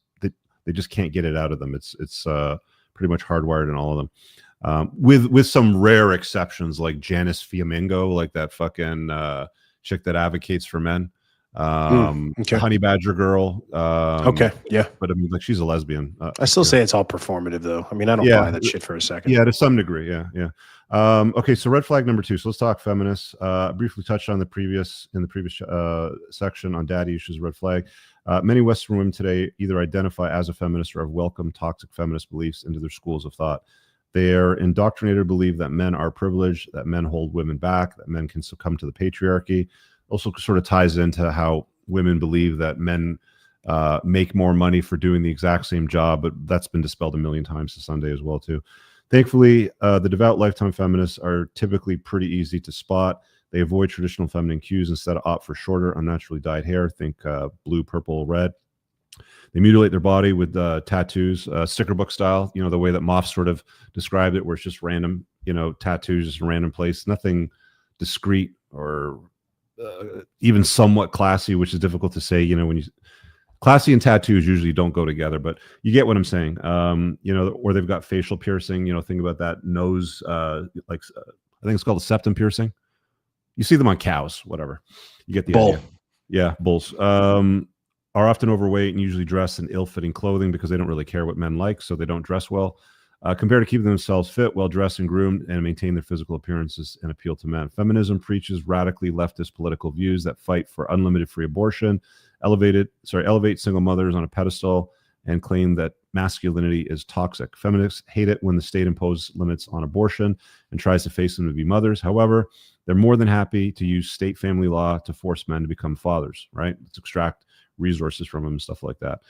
can't get it out of them. It's pretty much hardwired in all of them. With some rare exceptions, like Janice Fiamingo, like that fucking chick that advocates for men. Honey Badger girl. Yeah. But I mean, like, she's a lesbian. I still say it's all performative, though. I mean, I don't buy that shit for a second. Yeah, to some degree. Yeah. Okay, so red flag number 2. So let's talk feminists. Briefly touched on the previous section on daddy issues. Red flag. Many Western women today either identify as a feminist or have welcomed toxic feminist beliefs into their schools of thought. They are indoctrinated to believe that men are privileged, that men hold women back, that men can succumb to the patriarchy. Also sort of ties into how women believe that men make more money for doing the exact same job, but that's been dispelled a million times this Sunday as well, too. Thankfully, the devout lifetime feminists are typically pretty easy to spot. They avoid traditional feminine cues, instead of opt for shorter, unnaturally dyed hair. Think blue, purple, red. They mutilate their body with tattoos, sticker book style, you know, the way that Moff sort of described it, where it's just random, you know, tattoos, just in a random place, nothing discreet or even somewhat classy, which is difficult to say. You know, when you classy and tattoos usually don't go together, but you get what I'm saying. You know, or they've got facial piercing. You know, think about that nose, I think it's called a septum piercing. You see them on cows, whatever. You get the idea. Yeah, bulls. Are often overweight and usually dress in ill-fitting clothing because they don't really care what men like, so they don't dress well. Compared to keeping themselves fit, well-dressed and groomed, and maintain their physical appearances and appeal to men. Feminism preaches radically leftist political views that fight for unlimited free abortion, elevate single mothers on a pedestal, and claim that masculinity is toxic. Feminists hate it when the state imposes limits on abortion and tries to face them to be mothers. However, they're more than happy to use state family law to force men to become fathers, right? Let's extract resources from them and stuff like that.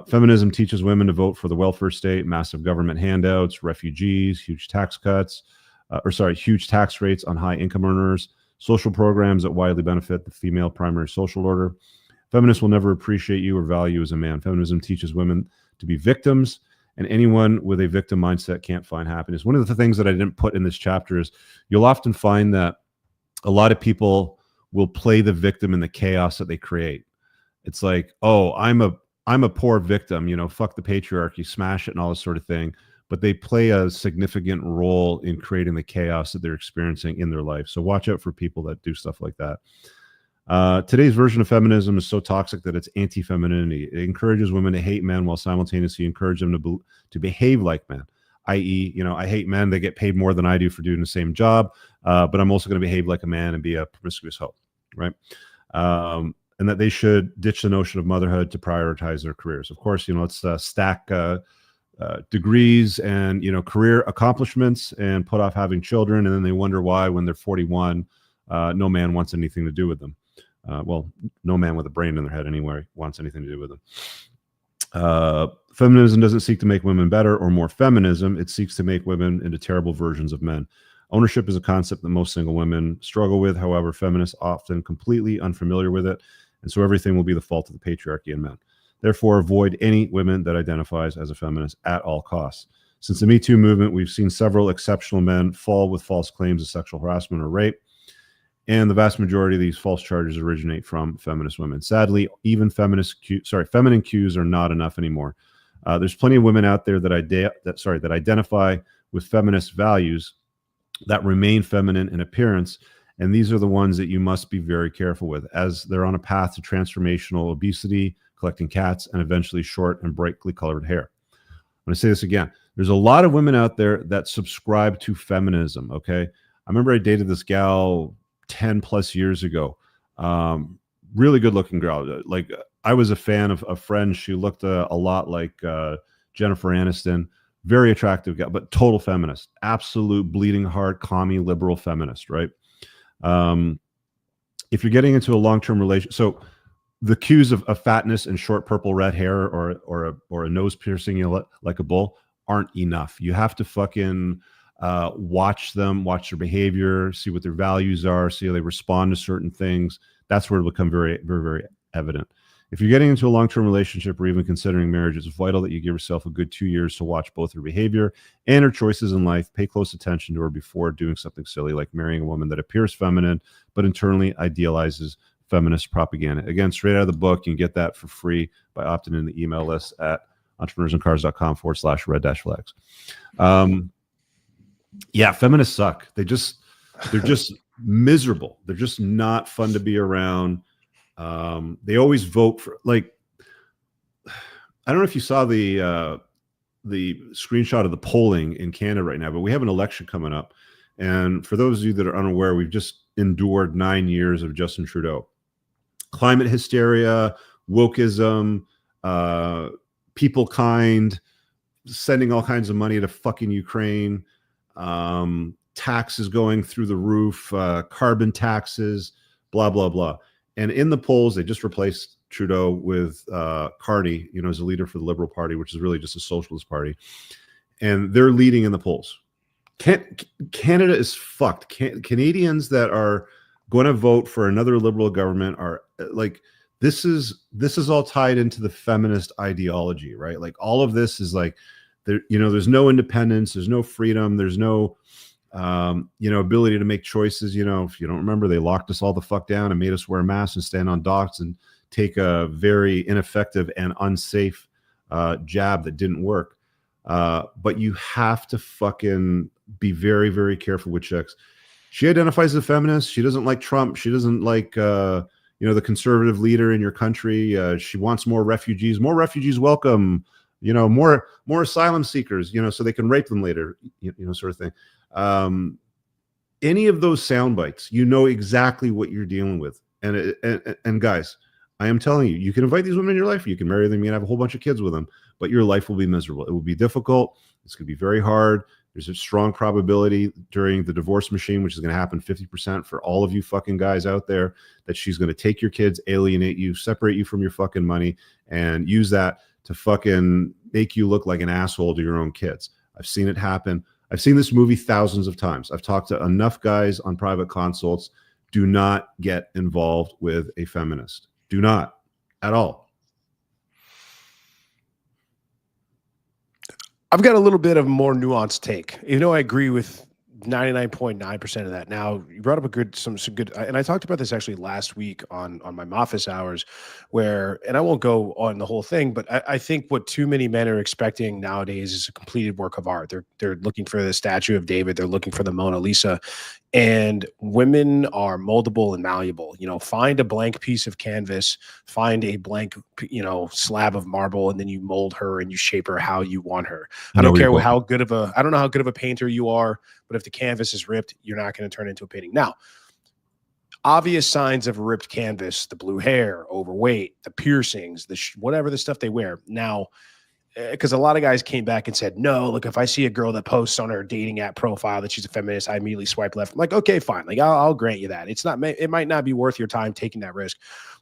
Feminism teaches women to vote for the welfare state, massive government handouts, refugees, huge tax cuts, huge tax rates on high income earners, social programs that widely benefit the female primary social order. Feminists will never appreciate you or value as a man. Feminism teaches women to be victims, and anyone with a victim mindset can't find happiness. One of the things that I didn't put in this chapter is you'll often find that a lot of people will play the victim in the chaos that they create. It's like, oh, I'm a poor victim, you know, fuck the patriarchy, smash it and all this sort of thing. But they play a significant role in creating the chaos that they're experiencing in their life. So watch out for people that do stuff like that. Today's version of feminism is so toxic that it's anti-femininity. It encourages women to hate men while simultaneously encouraging them to behave like men. I.e., you know, I hate men. They get paid more than I do for doing the same job, but I'm also going to behave like a man and be a promiscuous hoe, right? And that they should ditch the notion of motherhood to prioritize their careers. Of course, you know, let's stack degrees and career accomplishments and put off having children, and then they wonder why when they're 41 no man wants anything to do with them. Well, no man with a brain in their head anyway wants anything to do with them. Feminism doesn't seek to make women better or more feminism. It seeks to make women into terrible versions of men. Ownership is a concept that most single women struggle with. However, feminists often completely unfamiliar with it, and so everything will be the fault of the patriarchy and men. Therefore, avoid any women that identifies as a feminist at all costs. Since the Me Too movement, we've seen several exceptional men fall with false claims of sexual harassment or rape, and the vast majority of these false charges originate from feminist women. Sadly, even feminine cues are not enough anymore. There's plenty of women out there that identify with feminist values that remain feminine in appearance, and these are the ones that you must be very careful with, as they're on a path to transformational obesity, collecting cats, and eventually short and brightly colored hair. I'm going to say this again. There's a lot of women out there that subscribe to feminism, okay? I remember I dated this gal 10 plus years ago. Really good looking girl. Like, I was a fan of a friend. She looked a lot like Jennifer Aniston. Very attractive gal, but total feminist. Absolute bleeding heart, commie, liberal feminist, right? If you're getting into a long-term relationship, so the cues of fatness and short purple red hair or a nose piercing like a bull aren't enough. You have to fucking watch them, watch their behavior, see what their values are, see how they respond to certain things. That's where it'll become very, very, very evident. If you're getting into a long-term relationship or even considering marriage, it's vital that you give yourself a good 2 years to watch both her behavior and her choices in life. Pay close attention to her before doing something silly like marrying a woman that appears feminine but internally idealizes feminist propaganda. Again, straight out of the book. You can get that for free by opting in the email list at entrepreneursandcars.com/red-flags. Yeah, feminists suck. They're just miserable. They're just not fun to be around. They always vote for, like, I don't know if you saw the screenshot of the polling in Canada right now, but we have an election coming up. And for those of you that are unaware, we've just endured 9 years of Justin Trudeau. Climate hysteria, wokeism, people kind, sending all kinds of money to fucking Ukraine, taxes going through the roof, carbon taxes, blah, blah, blah. And in the polls, they just replaced Trudeau with Carney, as a leader for the Liberal Party, which is really just a socialist party. And they're leading in the polls. Canada is fucked. Canadians that are going to vote for another Liberal government are like, this is all tied into the feminist ideology, right? Like, all of this is like, there's no independence, there's no freedom, there's no ability to make choices. If you don't remember, they locked us all the fuck down and made us wear masks and stand on docks and take a very ineffective and unsafe jab that didn't work. But you have to fucking be very, very careful with chicks. She identifies as a feminist. She doesn't like Trump. She doesn't like, the conservative leader in your country. She wants more refugees. More refugees welcome. More asylum seekers. So they can rape them later. Sort of thing. Any of those sound bites, exactly what you're dealing with. And guys, I am telling you, you can invite these women in your life. You can marry them. You can have a whole bunch of kids with them. But your life will be miserable. It will be difficult. It's going to be very hard. There's a strong probability during the divorce machine, which is going to happen 50% for all of you fucking guys out there, that she's going to take your kids, alienate you, separate you from your fucking money, and use that to fucking make you look like an asshole to your own kids. I've seen it happen. I've seen this movie thousands of times. I've talked to enough guys on private consults. Do not get involved with a feminist. Do not at all. I've got a little bit of a more nuanced take. I agree with 99.9% of that. Now, you brought up some good, and I talked about this actually last week on my office hours, and I won't go on the whole thing, but I think what too many men are expecting nowadays is a completed work of art. They're looking for the statue of David. They're looking for the Mona Lisa. And women are moldable and malleable. Find a blank piece of canvas, find a blank, slab of marble, and then you mold her and you shape her how you want her. I don't care how good of I don't know how good of a painter you are, but if the canvas is ripped, you're not going to turn it into a painting. Now, obvious signs of a ripped canvas: the blue hair, overweight, the piercings, whatever the stuff they wear. Now, because a lot of guys came back and said, no, look, if I see a girl that posts on her dating app profile that she's a feminist, I immediately swipe left. I'm like, okay, fine. Like, I'll grant you that. It might not be worth your time taking that risk.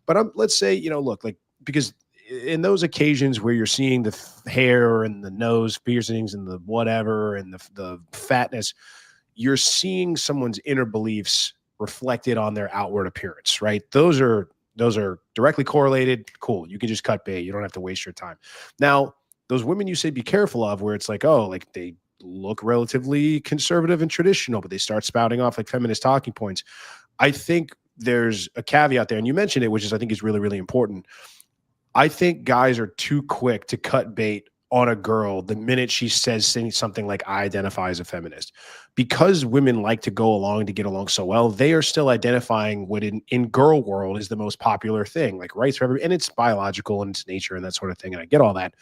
But let's say, look, like, because in those occasions where you're seeing the hair and the nose piercings and the whatever and the fatness, you're seeing someone's inner beliefs reflected on their outward appearance, right? Those are directly correlated. Cool. You can just cut bait. You don't have to waste your time. Now, those women you say be careful of, where it's like, oh, like they look relatively conservative and traditional, but they start spouting off like feminist talking points. I think there's a caveat there. And you mentioned it, which is, I think, is really, really important. I think guys are too quick to cut bait on a girl the minute she says something like, I identify as a feminist. Because women like to go along to get along so well, they are still identifying what in girl world is the most popular thing, like rights for everybody, and it's biological and it's nature and that sort of thing. And I get all that.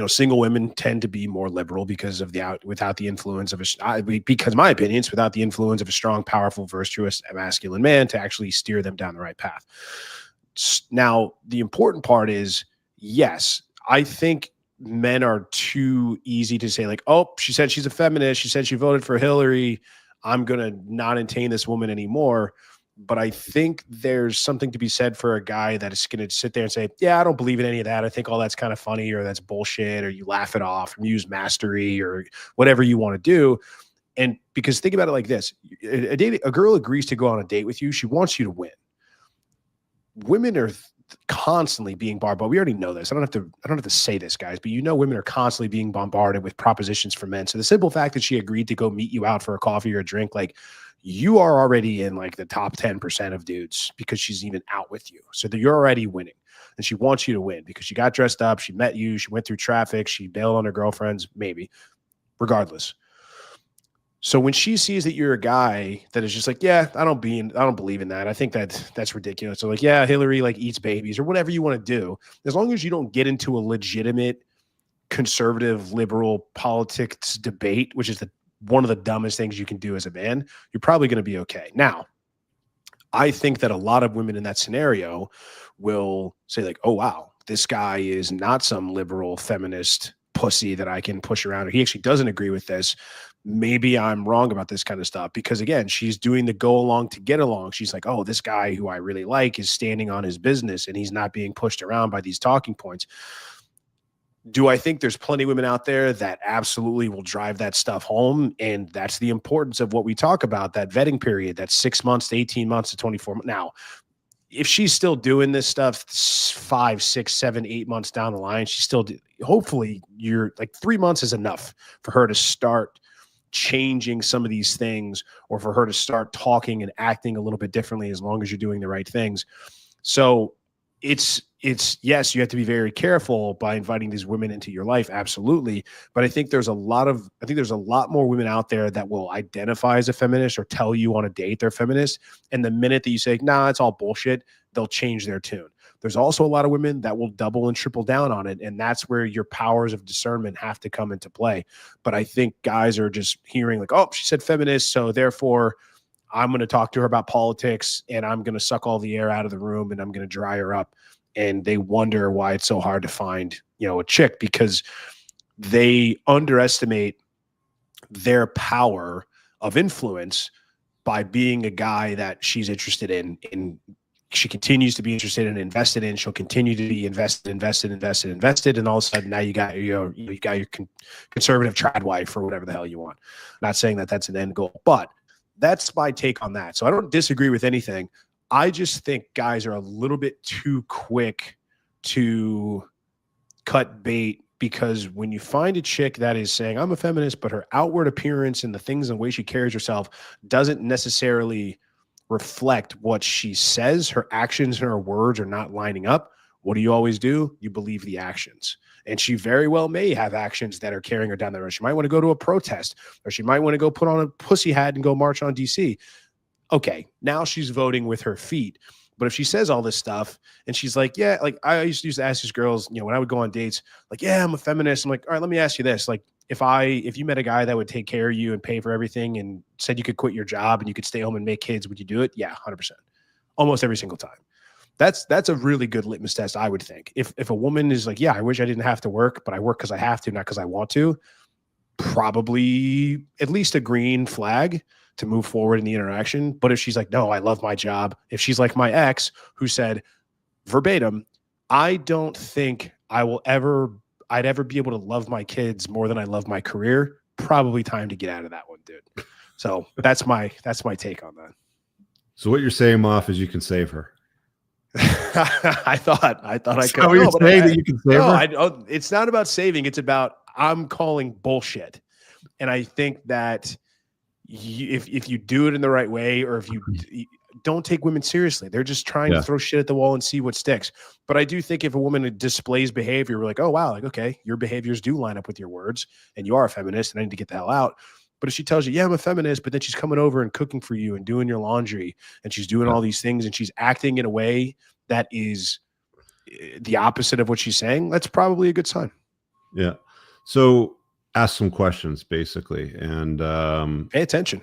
Single women tend to be more liberal because of without the influence of because my opinion is without the influence of a strong, powerful, virtuous, masculine man to actually steer them down the right path. Now, the important part is, yes, I think men are too easy to say like, oh, she said she's a feminist. She said she voted for Hillary. I'm going to not entertain this woman anymore. But I think there's something to be said for a guy that is going to sit there and say, yeah, I don't believe in any of that. I think all that's kind of funny, or that's bullshit, or you laugh it off, or use mastery, or whatever you want to do. And because think about it like this, a girl agrees to go on a date with you. She wants you to win. Women are constantly being bombarded. We already know this. I don't have to say this, guys, but women are constantly being bombarded with propositions for men. So the simple fact that she agreed to go meet you out for a coffee or a drink, like, you are already in like the top 10% of dudes because she's even out with you. So that you're already winning, and she wants you to win because she got dressed up. She met you. She went through traffic. She bailed on her girlfriends, maybe, regardless. So when she sees that you're a guy that is just like, yeah, I don't believe in that. I think that's ridiculous. So like, yeah, Hillary like eats babies or whatever you want to do, as long as you don't get into a legitimate conservative liberal politics debate, which is one of the dumbest things you can do as a man, you're probably going to be okay. Now, I think that a lot of women in that scenario will say like, oh, wow, this guy is not some liberal feminist pussy that I can push around, or he actually doesn't agree with this. Maybe I'm wrong about this kind of stuff, because again, she's doing the go along to get along. She's like, oh, this guy who I really like is standing on his business and he's not being pushed around by these talking points. Do I think there's plenty of women out there that absolutely will drive that stuff home? And that's the importance of what we talk about, that vetting period, that 6 months to 18 months to 24 months. Now, if she's still doing this stuff 5, 6, 7, 8 months down the line, hopefully you're like 3 months is enough for her to start changing some of these things, or for her to start talking and acting a little bit differently, as long as you're doing the right things. So it's yes, you have to be very careful by inviting these women into your life. Absolutely. But I think there's a lot more women out there that will identify as a feminist or tell you on a date they're feminist. And the minute that you say, nah, it's all bullshit, they'll change their tune. There's also a lot of women that will double and triple down on it. And that's where your powers of discernment have to come into play. But I think guys are just hearing like, oh, she said feminist, so therefore I'm going to talk to her about politics and I'm going to suck all the air out of the room and I'm going to dry her up. And they wonder why it's so hard to find, a chick, because they underestimate their power of influence by being a guy that she's interested in. She continues to be interested and invested in. She'll continue to be invested. And all of a sudden now you got your conservative trad wife or whatever the hell you want. Not saying that that's an end goal, but that's my take on that. So I don't disagree with anything. I just think guys are a little bit too quick to cut bait, because when you find a chick that is saying I'm a feminist, but her outward appearance and the things and the way she carries herself doesn't necessarily reflect what she says, her actions and her words are not lining up, what do you always do? You believe the actions. And she very well may have actions that are carrying her down the road. She might want to go to a protest, or she might want to go put on a pussy hat and go march on DC. Okay, now she's voting with her feet. But if she says all this stuff and she's like, yeah, like I used to ask these girls, when I would go on dates, like, yeah, I'm a feminist. I'm like, all right, let me ask you this. Like, if you met a guy that would take care of you and pay for everything and said you could quit your job and you could stay home and make kids, would you do it? Yeah, 100%. Almost every single time. That's a really good litmus test, I would think. If a woman is like, yeah, I wish I didn't have to work, but I work because I have to, not because I want to, probably at least a green flag to move forward in the interaction. But if she's like, no, I love my job. If she's like my ex who said verbatim, I don't think I'd ever be able to love my kids more than I love my career, probably time to get out of that one, dude. So that's my take on that. So what you're saying, Moff, is you can save her. I thought I could. So you're saying that you can save her? It's not about saving. It's about I'm calling bullshit. And I think that if you do it in the right way, or if you don't take women seriously, they're just trying to throw shit at the wall and see what sticks. But I do think if a woman displays behavior, we're like, oh, wow, like, okay, your behaviors do line up with your words and you are a feminist and I need to get the hell out. But if she tells you, yeah, I'm a feminist, but then she's coming over and cooking for you and doing your laundry and she's doing all these things and she's acting in a way that is the opposite of what she's saying, that's probably a good sign. Yeah. So ask some questions, basically, and pay attention.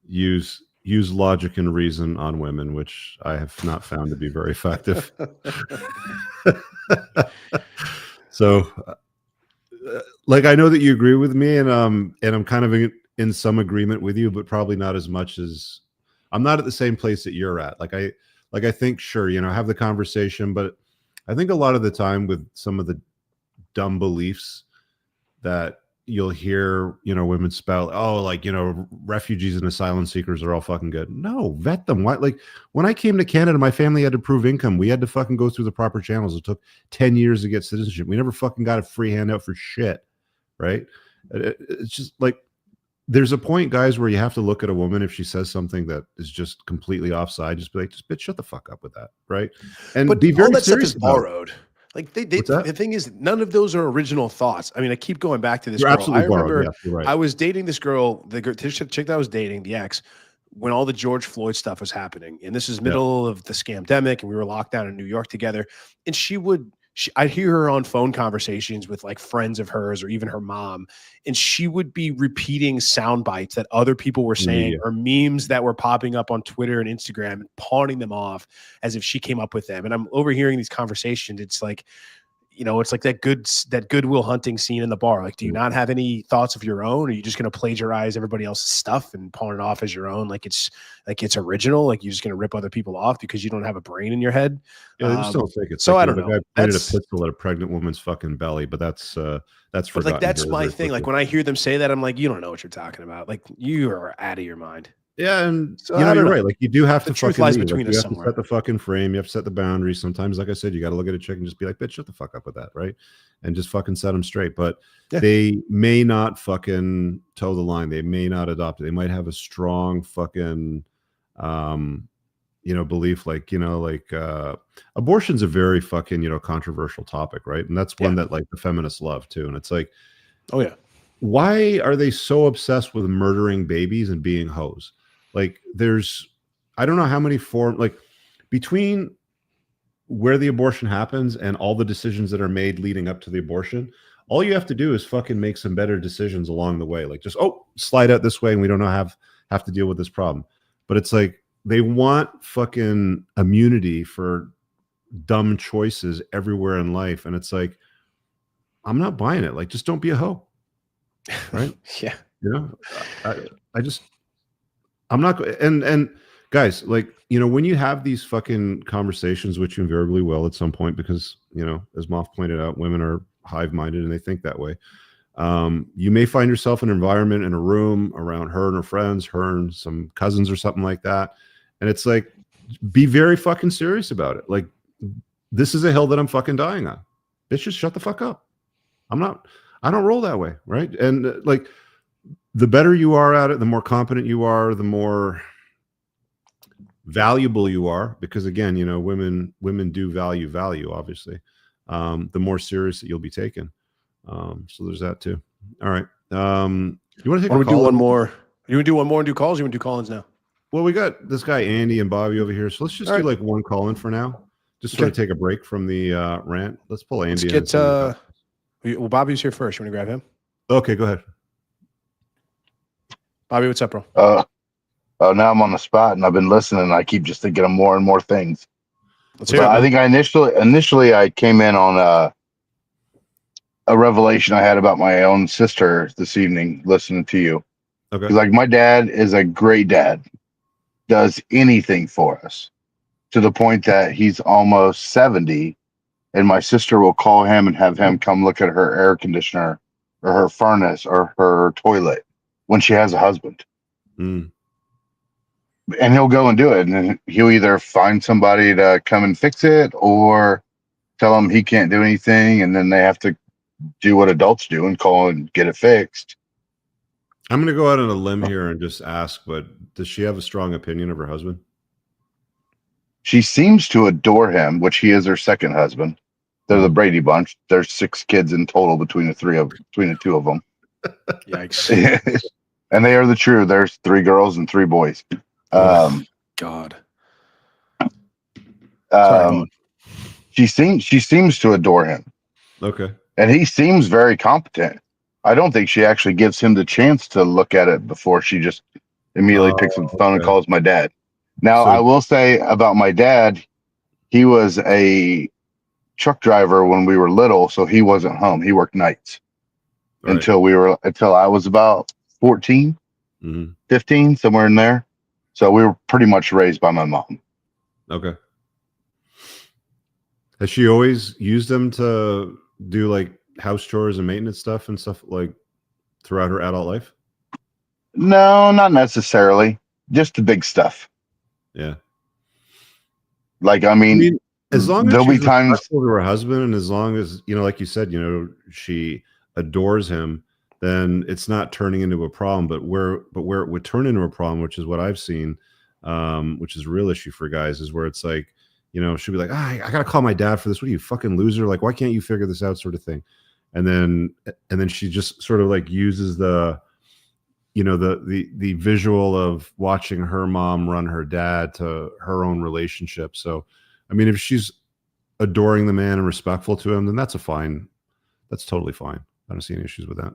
Use logic and reason on women, which I have not found to be very effective. So, like, I know that you agree with me, and I'm kind of in some agreement with you, but probably not as much as I'm not at the same place that you're at. Like I think, sure, have the conversation, but I think a lot of the time with some of the dumb beliefs that you'll hear, women spout, oh, like, refugees and asylum seekers are all fucking good. No, vet them. Why? Like, when I came to Canada, my family had to prove income. We had to fucking go through the proper channels. It took 10 years to get citizenship. We never fucking got a free handout for shit, right? It's just like, there's a point, guys, where you have to look at a woman if she says something that is just completely offside. Just be like, just bitch, shut the fuck up with that, right? And but be very all that stuff serious is borrowed. Like the thing is, none of those are original thoughts. I mean, I keep going back to this. You're girl. absolutely I remember borrowed. Yeah, you're right. I was dating this girl, the chick that I was dating, the ex, when all the George Floyd stuff was happening, and this is middle of the scamdemic, and we were locked down in New York together. And I'd hear her on phone conversations with like friends of hers or even her mom, and she would be repeating sound bites that other people were saying or memes that were popping up on Twitter and Instagram and pawning them off as if she came up with them. And I'm overhearing these conversations. It's like, it's like that Goodwill Hunting scene in the bar. Like, do you not have any thoughts of your own? Or are you just going to plagiarize everybody else's stuff and pawn it off as your own? Like it's original. Like you're just going to rip other people off because you don't have a brain in your head. Yeah, they just don't think it's. So like, I don't know. The guy pointed a pistol at a pregnant woman's fucking belly, but that's but like that's my thing. Like when I hear them say that, I'm like, you don't know what you're talking about. Like you are out of your mind. Yeah, and so, you're right. Like you do have to fucking lies between us you have somewhere. to set the fucking frame. You have to set the boundaries. Sometimes, like I said, you got to look at a chick and just be like, "Bitch, shut the fuck up with that," right? And just fucking set them straight. But they may not fucking toe the line. They may not adopt it. They might have a strong fucking, belief. Like abortion's a very fucking controversial topic, right? And that's one that like the feminists love too. And it's like, oh yeah, why are they so obsessed with murdering babies and being hoes? Like I don't know how many between where the abortion happens and all the decisions that are made leading up to the abortion, all you have to do is fucking make some better decisions along the way. Like just, slide out this way and we don't have to deal with this problem. But it's like, they want fucking immunity for dumb choices everywhere in life. And it's like, I'm not buying it. Like, just don't be a hoe. Right. Yeah. I'm not, and guys, like, when you have these fucking conversations, which you invariably will at some point, because, as Moff pointed out, women are hive-minded and they think that way. You may find yourself in an environment, in a room around her and her friends, her and some cousins or something like that. And it's like, be very fucking serious about it. Like, this is a hill that I'm fucking dying on. Bitch, just shut the fuck up. I don't roll that way. Right. And like, the better you are at it, the more competent you are, the more valuable you are, because again, women do value, obviously. The more serious that you'll be taken. So there's that too. All right. You want to take a call? Do one more? You want to do one more and do calls? You want to do call-ins now? Well, we got this guy Andy and Bobby over here, so let's just do like one call-in for now. Just sort of take a break from the rant. Let's pull Andy. Let's get well, Bobby's here first. You want to grab him? Okay, go ahead. Bobby, what's up, bro? Now I'm on the spot and I've been listening. And I keep just thinking of more and more things. Let's hear But it, I man. think initially I came in on a revelation I had about my own sister this evening, listening to you. Okay. Because like my dad is a great dad, does anything for us to the point that he's almost 70, and my sister will call him and have him come look at her air conditioner or her furnace or her toilet when she has a husband. Mm. And he'll go and do it, and he'll either find somebody to come and fix it or tell him he can't do anything, and then they have to do what adults do and call and get it fixed. I'm going to go out on a limb here and just ask, but does she have a strong opinion of her husband? She seems to adore him, which he is her second husband. They're the Brady Bunch. There's 6 kids in total between the two of them. Yikes. And they are the true. There's 3 girls and 3 boys. God. Sorry, she seems to adore him. Okay. And he seems very competent. I don't think she actually gives him the chance to look at it before she just immediately picks up the phone and calls my dad. Now, I will say about my dad, he was a truck driver when we were little, so he wasn't home. He worked nights until I was about 14, 15, somewhere in there. So we were pretty much raised by my mom. Okay. Has she always used them to do like house chores and maintenance stuff and stuff like throughout her adult life? No, not necessarily. Just the big stuff. Yeah. Like, I mean as long as there'll she's be times respectful to her husband, and as long as, you know, like you said, you know, she adores him, then it's not turning into a problem. But where it would turn into a problem, which is what I've seen, which is a real issue for guys, is where it's like, you know, she'll be like, I gotta call my dad for this. What are you, fucking loser? Like, why can't you figure this out, sort of thing. And then she just sort of like uses the, you know, the visual of watching her mom run her dad to her own relationship. So, I mean, if she's adoring the man and respectful to him, then that's totally fine. I don't see any issues with that.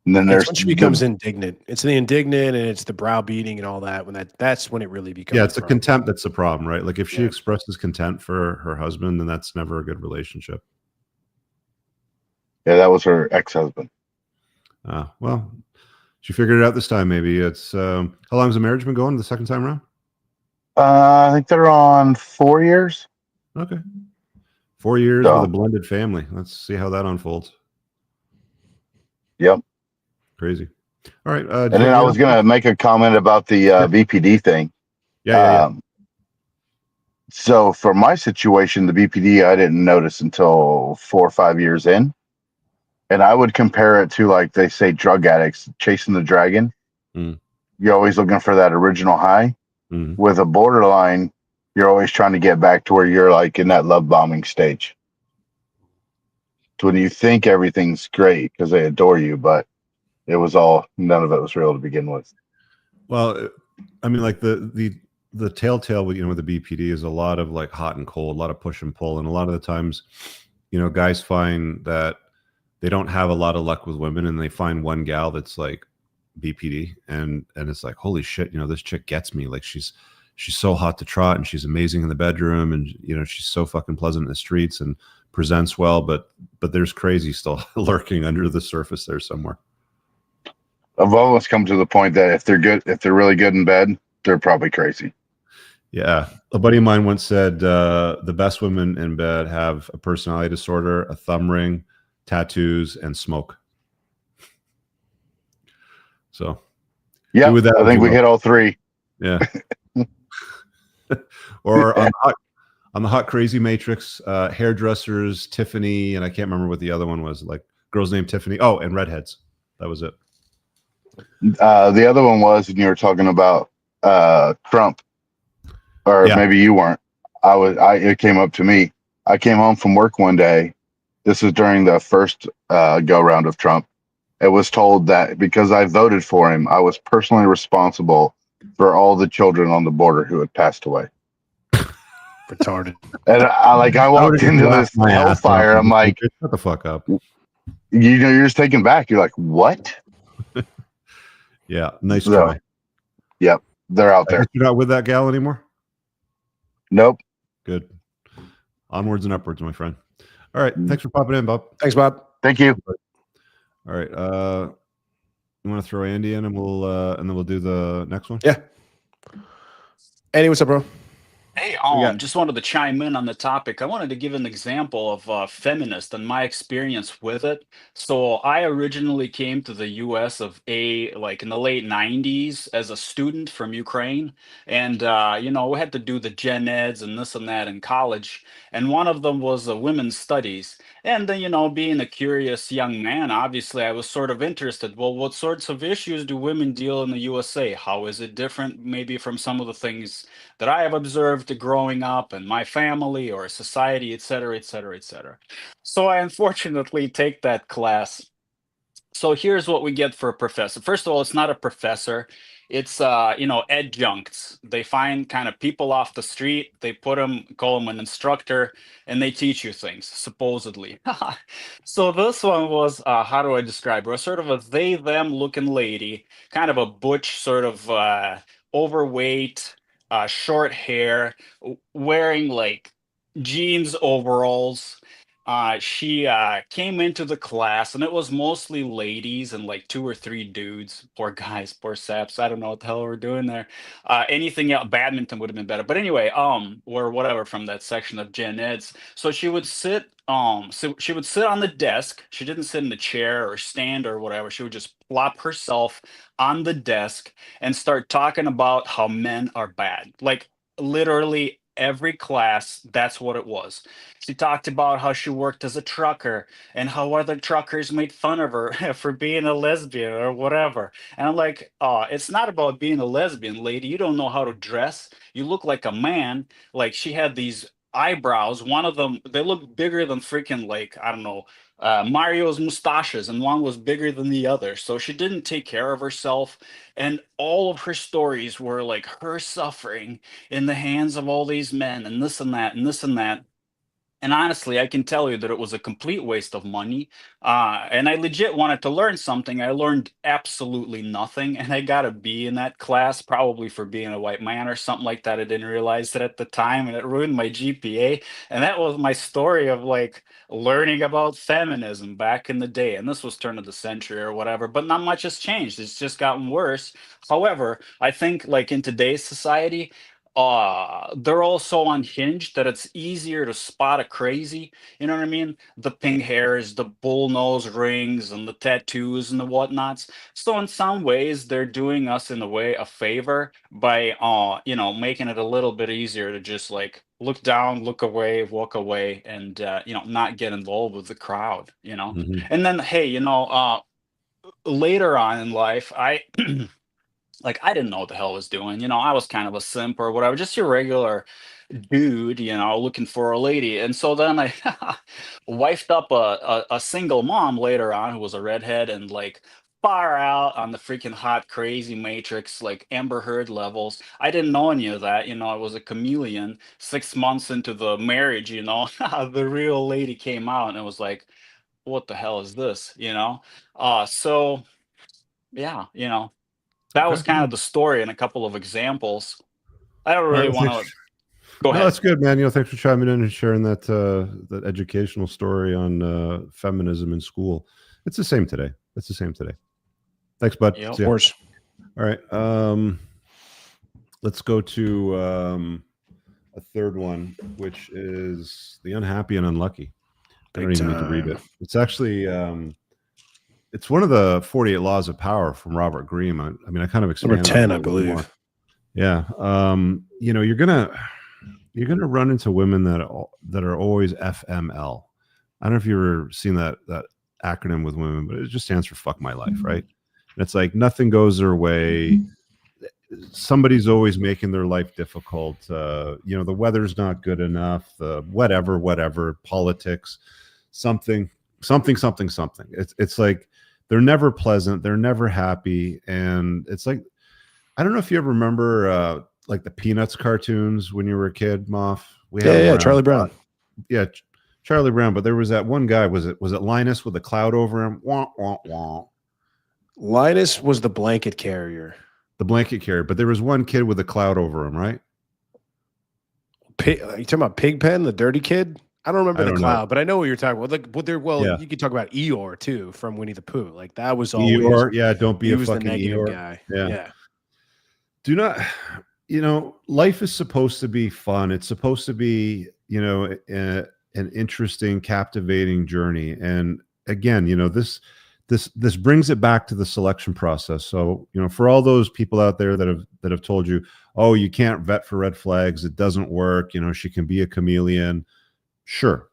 And then it's when she becomes indignant. It's the indignant and it's the browbeating and all that. That's when it really becomes. Yeah, it's the contempt that's the problem, right? Like if she expresses contempt for her husband, then that's never a good relationship. Yeah, that was her ex-husband. Well, she figured it out this time. Maybe it's how long has the marriage been going? The second time around? I think they're on 4 years. Okay, 4 years with a blended family. Let's see how that unfolds. Yep. Crazy. All right. And then I was going to make a comment about the BPD thing. Yeah. So for my situation, the BPD, I didn't notice until 4 or 5 years in. And I would compare it to, like they say, drug addicts chasing the dragon. You're always looking for that original high. With a borderline, you're always trying to get back to where you're like in that love bombing stage. To when you think everything's great because they adore you, but none of it was real to begin with. Well, I mean, like the telltale with, you know, with the BPD is a lot of like hot and cold, a lot of push and pull. And a lot of the times, you know, guys find that they don't have a lot of luck with women, and they find one gal that's like BPD, and it's like, holy shit, you know, this chick gets me. Like she's so hot to trot, and she's amazing in the bedroom, and you know, she's so fucking pleasant in the streets and presents well, but there's crazy still lurking under the surface there somewhere. I've always come to the point that if they're really good in bed, they're probably crazy. Yeah. A buddy of mine once said the best women in bed have a personality disorder, a thumb ring, tattoos, and smoke. So yeah, I think we hit all 3. Yeah. Or on the hot crazy matrix, hairdressers, Tiffany, and I can't remember what the other one was, like girls named Tiffany. Oh, and redheads. That was it. The other one was, and you were talking about Trump, or maybe you weren't. It came up to me. I came home from work one day. This was during the first go round of Trump. It was told that because I voted for him, I was personally responsible for all the children on the border who had passed away. Retarded. And I walked into this hellfire. I'm like, shut the fuck up. You know, you're just taken back. You're like, what? Yeah, nice try. Yep, they're out there. You're not with that gal anymore? Nope. Good. Onwards and upwards, my friend. All right. Thanks for popping in, Bob. Thanks, Bob. Thank you. All right. You want to throw Andy in, and then we'll do the next one? Yeah. Andy, what's up, bro? Hey, We got- just wanted to chime in on the topic. I wanted to give an example of feminist and my experience with it. So I originally came to the US like in the late 90s as a student from Ukraine. And, we had to do the gen eds and this and that in college. And one of them was women's studies. And then, being a curious young man, obviously I was sort of interested. Well, what sorts of issues do women deal in the USA? How is it different maybe from some of the things that I have observed growing up and my family or society, et cetera, et cetera, et cetera. So I unfortunately take that class. So here's what we get for a professor. First of all, it's not a professor. It's adjuncts. They find kind of people off the street, they call them an instructor, and they teach you things, supposedly. So this one was, how do I describe her? Sort of a they, them looking lady, kind of a butch, sort of overweight, short hair, wearing like jeans overalls. She came into the class and it was mostly ladies and like 2 or 3 dudes. Poor guys, poor saps. I don't know what the hell we're doing there. Anything else, badminton would have been better. But anyway, or whatever from that section of gen eds. So she would sit on the desk. She didn't sit in the chair or stand or whatever. She would just plop herself on the desk and start talking about how men are bad. Like literally every class, that's what it was. She talked about how she worked as a trucker and how other truckers made fun of her for being a lesbian or whatever. And I'm like, it's not about being a lesbian, lady. You don't know how to dress. You look like a man. Like she had these eyebrows. One of them, they look bigger than freaking like, I don't know, Mario's mustaches, and one was bigger than the other. So she didn't take care of herself. And all of her stories were like her suffering in the hands of all these men and this and that and this and that. And honestly, I can tell you that it was a complete waste of money. And I legit wanted to learn something. I learned absolutely nothing. And I got a B in that class, probably for being a white man or something like that. I didn't realize it at the time, and it ruined my GPA. And that was my story of like learning about feminism back in the day. And this was turn of the century or whatever, but not much has changed. It's just gotten worse. However, I think like in today's society, they're all so unhinged that it's easier to spot a crazy. You know what I mean? The pink hairs, the bull nose rings, and the tattoos and the whatnots. So in some ways, they're doing us in a way a favor by making it a little bit easier to just like look down, look away, walk away, and not get involved with the crowd. And then hey, later on in life, I like I didn't know what the hell I was doing. I was kind of a simp or whatever, just your regular dude, looking for a lady. And so then I wifed up a single mom later on who was a redhead and like far out on the freaking hot, crazy matrix, like Amber Heard levels. I didn't know any of that. I was a chameleon. 6 months into the marriage, the real lady came out and it was like, what the hell is this? So yeah, that was Okay. kind of the story and a couple of examples. I don't really want to go No, ahead. that's good, man. Thanks for chiming in and sharing that educational story on feminism in school. It's the same today. Thanks, bud. Yep. See ya. Of course. All right. Let's go to a third one, which is the unhappy and unlucky. I don't even need to read it. It's actually it's one of the 48 laws of power from Robert Greene. I mean, I kind of expand Number 10, I believe. more. Yeah. You're gonna run into women that are always FML. I don't know if you've ever seen that acronym with women, but it just stands for fuck my life, right? And it's like nothing goes their way. Somebody's always making their life difficult. The weather's not good enough. Whatever, politics, something. It's like they're never pleasant. They're never happy. And it's like, I don't know if you ever remember like the Peanuts cartoons when you were a kid, Moff. Yeah, Charlie Brown. Yeah, Charlie Brown. But there was that one guy. Was it Linus with a cloud over him? Wah, wah, wah. Linus was the blanket carrier. The blanket carrier. But there was one kid with a cloud over him, right? Are you talking about Pigpen, the dirty kid? I don't remember I the don't cloud, know. but I know what you're talking about. Like, Yeah. you could talk about Eeyore too from Winnie the Pooh. Like that was always Eeyore, yeah, don't be he a was the fucking negative Eeyore. guy. Yeah. Yeah. Do not, life is supposed to be fun. It's supposed to be, an interesting, captivating journey. And again, this brings it back to the selection process. So, for all those people out there that have told you, oh, you can't vet for red flags, it doesn't work, she can be a chameleon. Sure,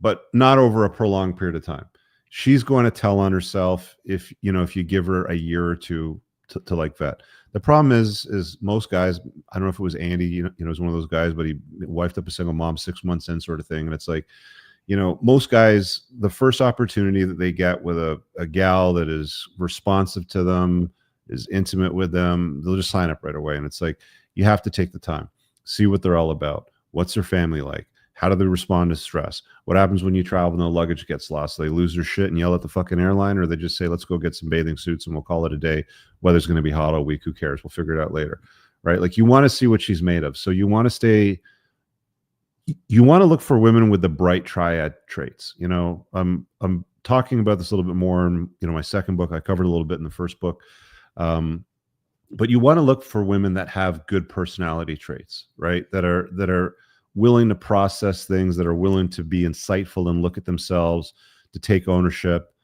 but not over a prolonged period of time. She's going to tell on herself if you give her a year or two to like vet. The problem is most guys, I don't know if it was Andy, was one of those guys, but he wifed up a single mom 6 months in, sort of thing. And it's like, most guys, the first opportunity that they get with a gal that is responsive to them, is intimate with them, they'll just sign up right away. And it's like, you have to take the time, see what they're all about. What's their family like? How do they respond to stress? What happens when you travel and the luggage gets lost? They lose their shit and yell at the fucking airline, or they just say, let's go get some bathing suits and we'll call it a day. Weather's going to be hot all week. Who cares? We'll figure it out later. Right? Like, you want to see what she's made of. So you want to look for women with the bright triad traits. I'm talking about this a little bit more in, my second book. I covered a little bit in the first book. But you want to look for women that have good personality traits, right? That are willing to process things, that are willing to be insightful and look at themselves, to take ownership.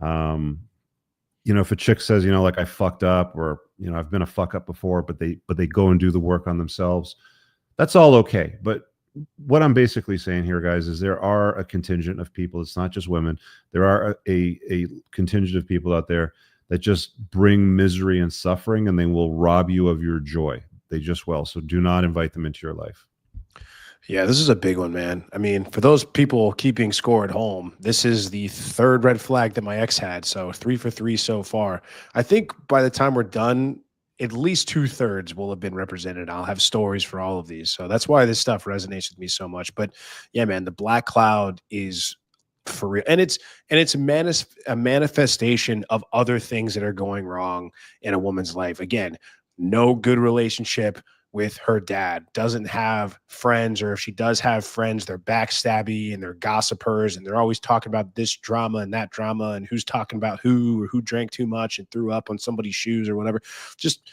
If a chick says, like, I fucked up, or, I've been a fuck up before, but they go and do the work on themselves, that's all okay. But what I'm basically saying here, guys, is there are a contingent of people. It's not just women. There are a contingent of people out there that just bring misery and suffering, and they will rob you of your joy. They just will. So do not invite them into your life. Yeah, this is a big one, man. I mean, for those people keeping score at home, this is the third red flag that my ex had. So 3 for 3 so far. I think by the time we're done, at least 2/3 will have been represented. I'll have stories for all of these. So that's why this stuff resonates with me so much. But yeah, man, the black cloud is for real. And it's a manifestation of other things that are going wrong in a woman's life. Again, no good relationship with her dad, doesn't have friends, or if she does have friends, they're backstabby and they're gossipers, and they're always talking about this drama and that drama and who's talking about who, or who drank too much and threw up on somebody's shoes or whatever. Just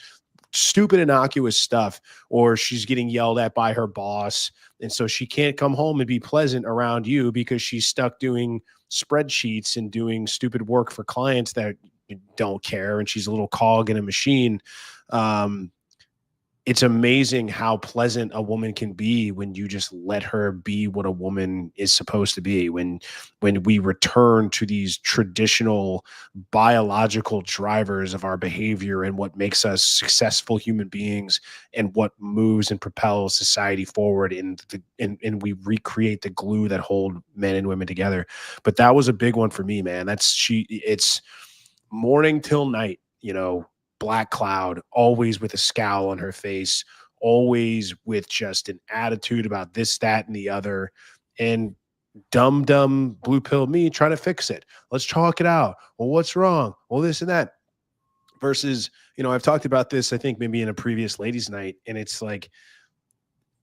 stupid, innocuous stuff. Or she's getting yelled at by her boss, and so she can't come home and be pleasant around you because she's stuck doing spreadsheets and doing stupid work for clients that don't care, and she's a little cog in a machine. It's amazing how pleasant a woman can be when you just let her be what a woman is supposed to be. When we return to these traditional biological drivers of our behavior and what makes us successful human beings and what moves and propels society forward, and we recreate the glue that hold men and women together. But that was a big one for me, man. It's morning till night, black cloud, always with a scowl on her face, always with just an attitude about this, that, and the other. And dumb blue pill me trying to fix it. Let's talk it out. Well, what's wrong? Well, this and that. Versus, I've talked about this, I think maybe in a previous ladies' night, and it's like,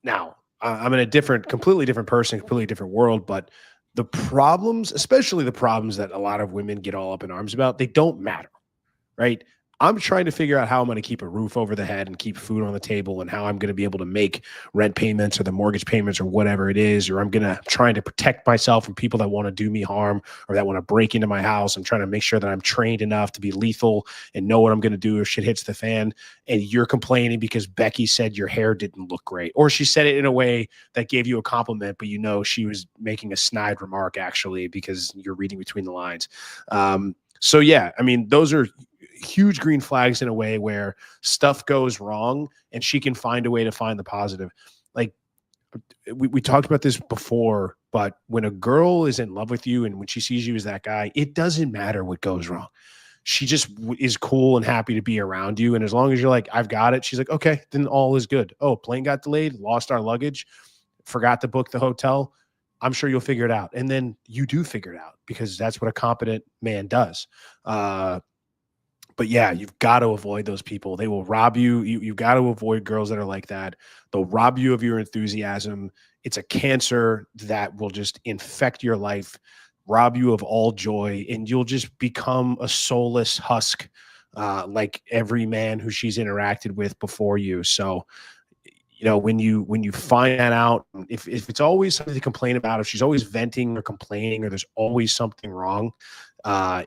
now I'm in a completely different person, completely different world, but the problems, especially the problems that a lot of women get all up in arms about, they don't matter, right? I'm trying to figure out how I'm going to keep a roof over the head and keep food on the table, and how I'm going to be able to make rent payments or the mortgage payments or whatever it is, or I'm trying to protect myself from people that want to do me harm or that want to break into my house. I'm trying to make sure that I'm trained enough to be lethal and know what I'm going to do if shit hits the fan. And you're complaining because Becky said your hair didn't look great, or she said it in a way that gave you a compliment, but she was making a snide remark actually because you're reading between the lines. So yeah, I mean, those are huge green flags in a way where stuff goes wrong and she can find a way to find the positive. Like we talked about this before, but when a girl is in love with you and when she sees you as that guy, it doesn't matter what goes wrong. She just is cool and happy to be around you. And as long as you're like, I've got it, she's like, okay, then all is good. Oh, plane got delayed, lost our luggage, forgot to book the hotel. I'm sure you'll figure it out. And then you do figure it out because that's what a competent man does. But yeah, you've got to avoid those people. They will rob you. You've got to avoid girls that are like that. They'll rob you of your enthusiasm. It's a cancer that will just infect your life, rob you of all joy, and you'll just become a soulless husk, like every man who she's interacted with before you. So, when you find that out, if it's always something to complain about, if she's always venting or complaining, or there's always something wrong,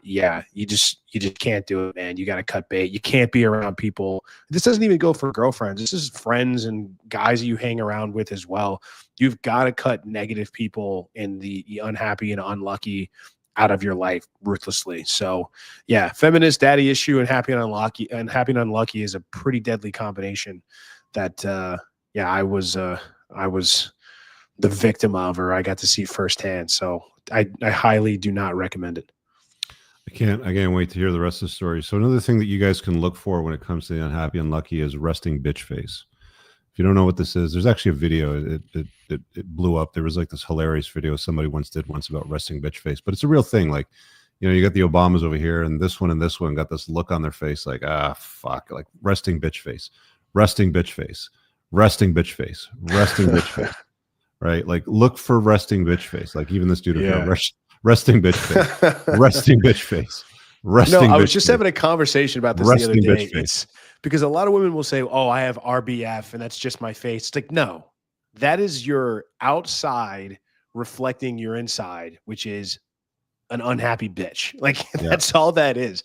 yeah, you just can't do it, man. You got to cut bait. You can't be around people. This doesn't even go for girlfriends. This is friends and guys you hang around with as well. You've got to cut negative people and the unhappy and unlucky out of your life ruthlessly. So yeah, feminist, daddy issue, and happy and unlucky is a pretty deadly combination that, yeah, I was the victim of, or I got to see firsthand. So I highly do not recommend it. I can't wait to hear the rest of the story. So another thing that you guys can look for when it comes to the unhappy and unlucky is resting bitch face. If you don't know what this is, there's actually a video. It blew up. There was like this hilarious video somebody did once about resting bitch face, but it's a real thing. Like, you got the Obamas over here, and this one got this look on their face like, fuck, like resting bitch face, resting bitch face, resting bitch face, resting bitch face. Right? Like, look for resting bitch face. Like, even this dude, resting bitch face, resting bitch face, resting. No, I was just having a conversation about this the other day. It's because a lot of women will say, "Oh, I have RBF, and that's just my face." It's like, no, that is your outside reflecting your inside, which is an unhappy bitch. Like, that's all that is.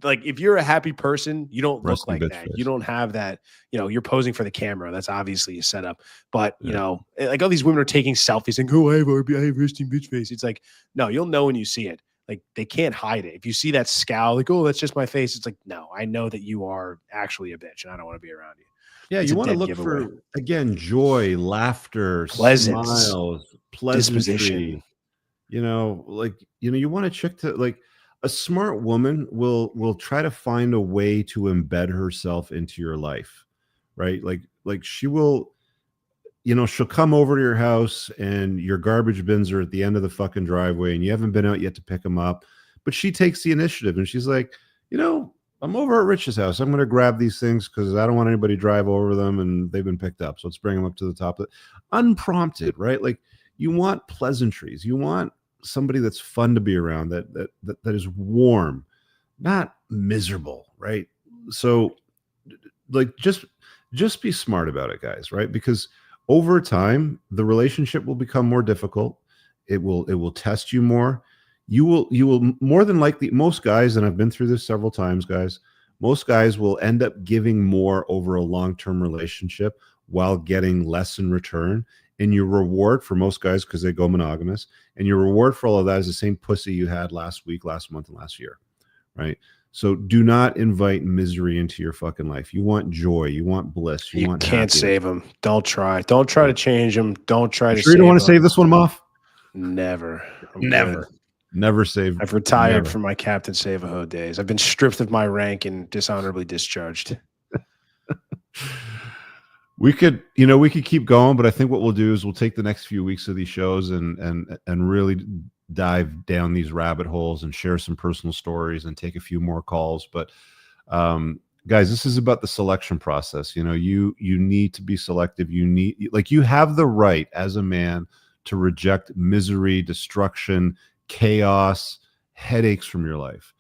Like, if you're a happy person, you don't look like that. Face. You don't have that, you're posing for the camera. That's obviously a setup. But, like, all these women are taking selfies saying, "Oh, I have resting bitch face." It's like, no, you'll know when you see it. Like, they can't hide it. If you see that scowl, like, "Oh, that's just my face." It's like, no, I know that you are actually a bitch, and I don't want to be around you. Yeah, you want to look for, again, joy, laughter, pleasance, smiles, pleasantry. You want a chick to, like, a smart woman will try to find a way to embed herself into your life, right? Like she will, she'll come over to your house and your garbage bins are at the end of the fucking driveway and you haven't been out yet to pick them up, but she takes the initiative and she's like, I'm over at Rich's house. I'm going to grab these things because I don't want anybody to drive over them and they've been picked up. So let's bring them up to the top. Unprompted, right? Like, you want pleasantries. You want somebody that's fun to be around, that is warm, not miserable, right? So, like, just be smart about it, guys, right? Because over time, the relationship will become more difficult. It will test you more. You will more than likely, most guys, and I've been through this several times, guys, most guys will end up giving more over a long-term relationship while getting less in return. And your reward for most guys, because they go monogamous, and your reward for all of that is the same pussy you had last week, last month, and last year, right? So do not invite misery into your fucking life. You want joy. You want bliss. You want can't happiness. Save them. Don't try. Don't try to change them. Don't try to. Sure, you don't want to save this one, Moff? Never. Never save. I've retired from my Captain Save-A-Ho days. I've been stripped of my rank and dishonorably discharged. We could keep going, but I think what we'll do is we'll take the next few weeks of these shows and really dive down these rabbit holes and share some personal stories and take a few more calls. But guys, this is about the selection process. You need to be selective. You have the right as a man to reject misery, destruction, chaos, headaches from your life.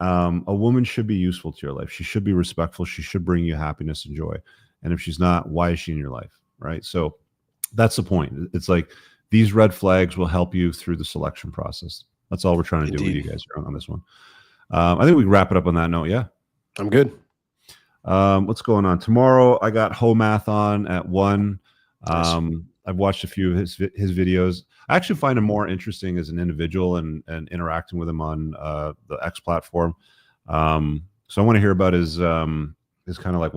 A woman should be useful to your life. She should be respectful. She should bring you happiness and joy. And if she's not, why is she in your life? Right. So that's the point. It's like, these red flags will help you through the selection process. That's all we're trying to do with you guys on this one. I think we can wrap it up on that note. Yeah. I'm good. What's going on tomorrow? I got Homath on at 1. Nice. I've watched a few of his videos. I actually find him more interesting as an individual and interacting with him on the X platform. So I want to hear about his kind of like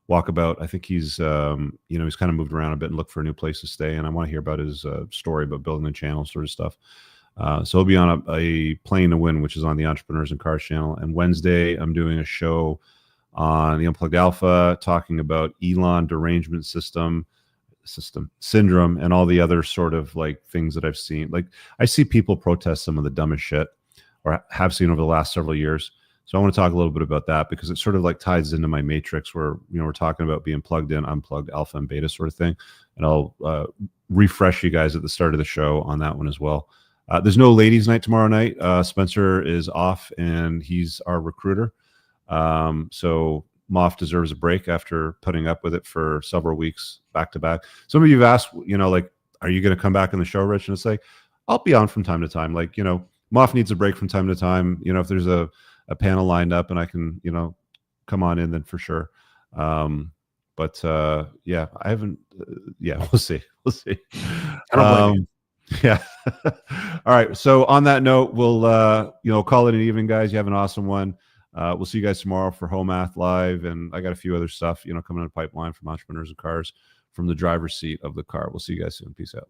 walkabout. I think he's he's kind of moved around a bit and looked for a new place to stay, and I want to hear about his story about building the channel sort of stuff. So he'll be on a Playing to Win, which is on the Entrepreneurs and Cars channel. And Wednesday I'm doing a show on the Unplugged Alpha talking about Elon derangement syndrome and all the other sort of like things that I've seen. Like, I see people protest some of the dumbest shit, or have seen over the last several years. So I want to talk a little bit about that because it sort of like ties into my matrix where, we're talking about being plugged in, unplugged, alpha and beta sort of thing. And I'll refresh you guys at the start of the show on that one as well. There's no ladies night tomorrow night. Spencer is off and he's our recruiter. So Moff deserves a break after putting up with it for several weeks back to back. Some of you have asked, like, are you going to come back on the show, Rich? And it's like, I'll be on from time to time. Like, Moff needs a break from time to time. If there's a panel lined up and I can, come on in, then for sure. But yeah, I haven't, yeah, we'll see. We'll see. I don't blame you. Yeah. All right. So on that note, we'll, call it an evening, guys. You have an awesome one. We'll see you guys tomorrow for Home Math Live. And I got a few other stuff, coming in the pipeline from Entrepreneurs and Cars from the driver's seat of the car. We'll see you guys soon. Peace out.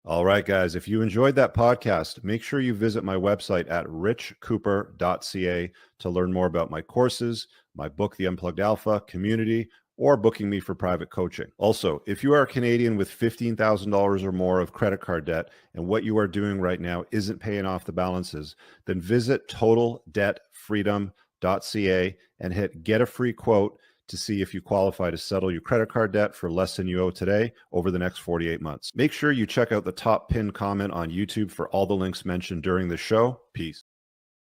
All right, guys. If you enjoyed that podcast, make sure you visit my website at richcooper.ca to learn more about my courses, my book, The Unplugged Alpha, community, or booking me for private coaching. Also, if you are a Canadian with $15,000 or more of credit card debt and what you are doing right now isn't paying off the balances, then visit totaldebtfreedom.ca and hit get a free quote to see if you qualify to settle your credit card debt for less than you owe today over the next 48 months. Make sure you check out the top pinned comment on YouTube for all the links mentioned during the show. Peace.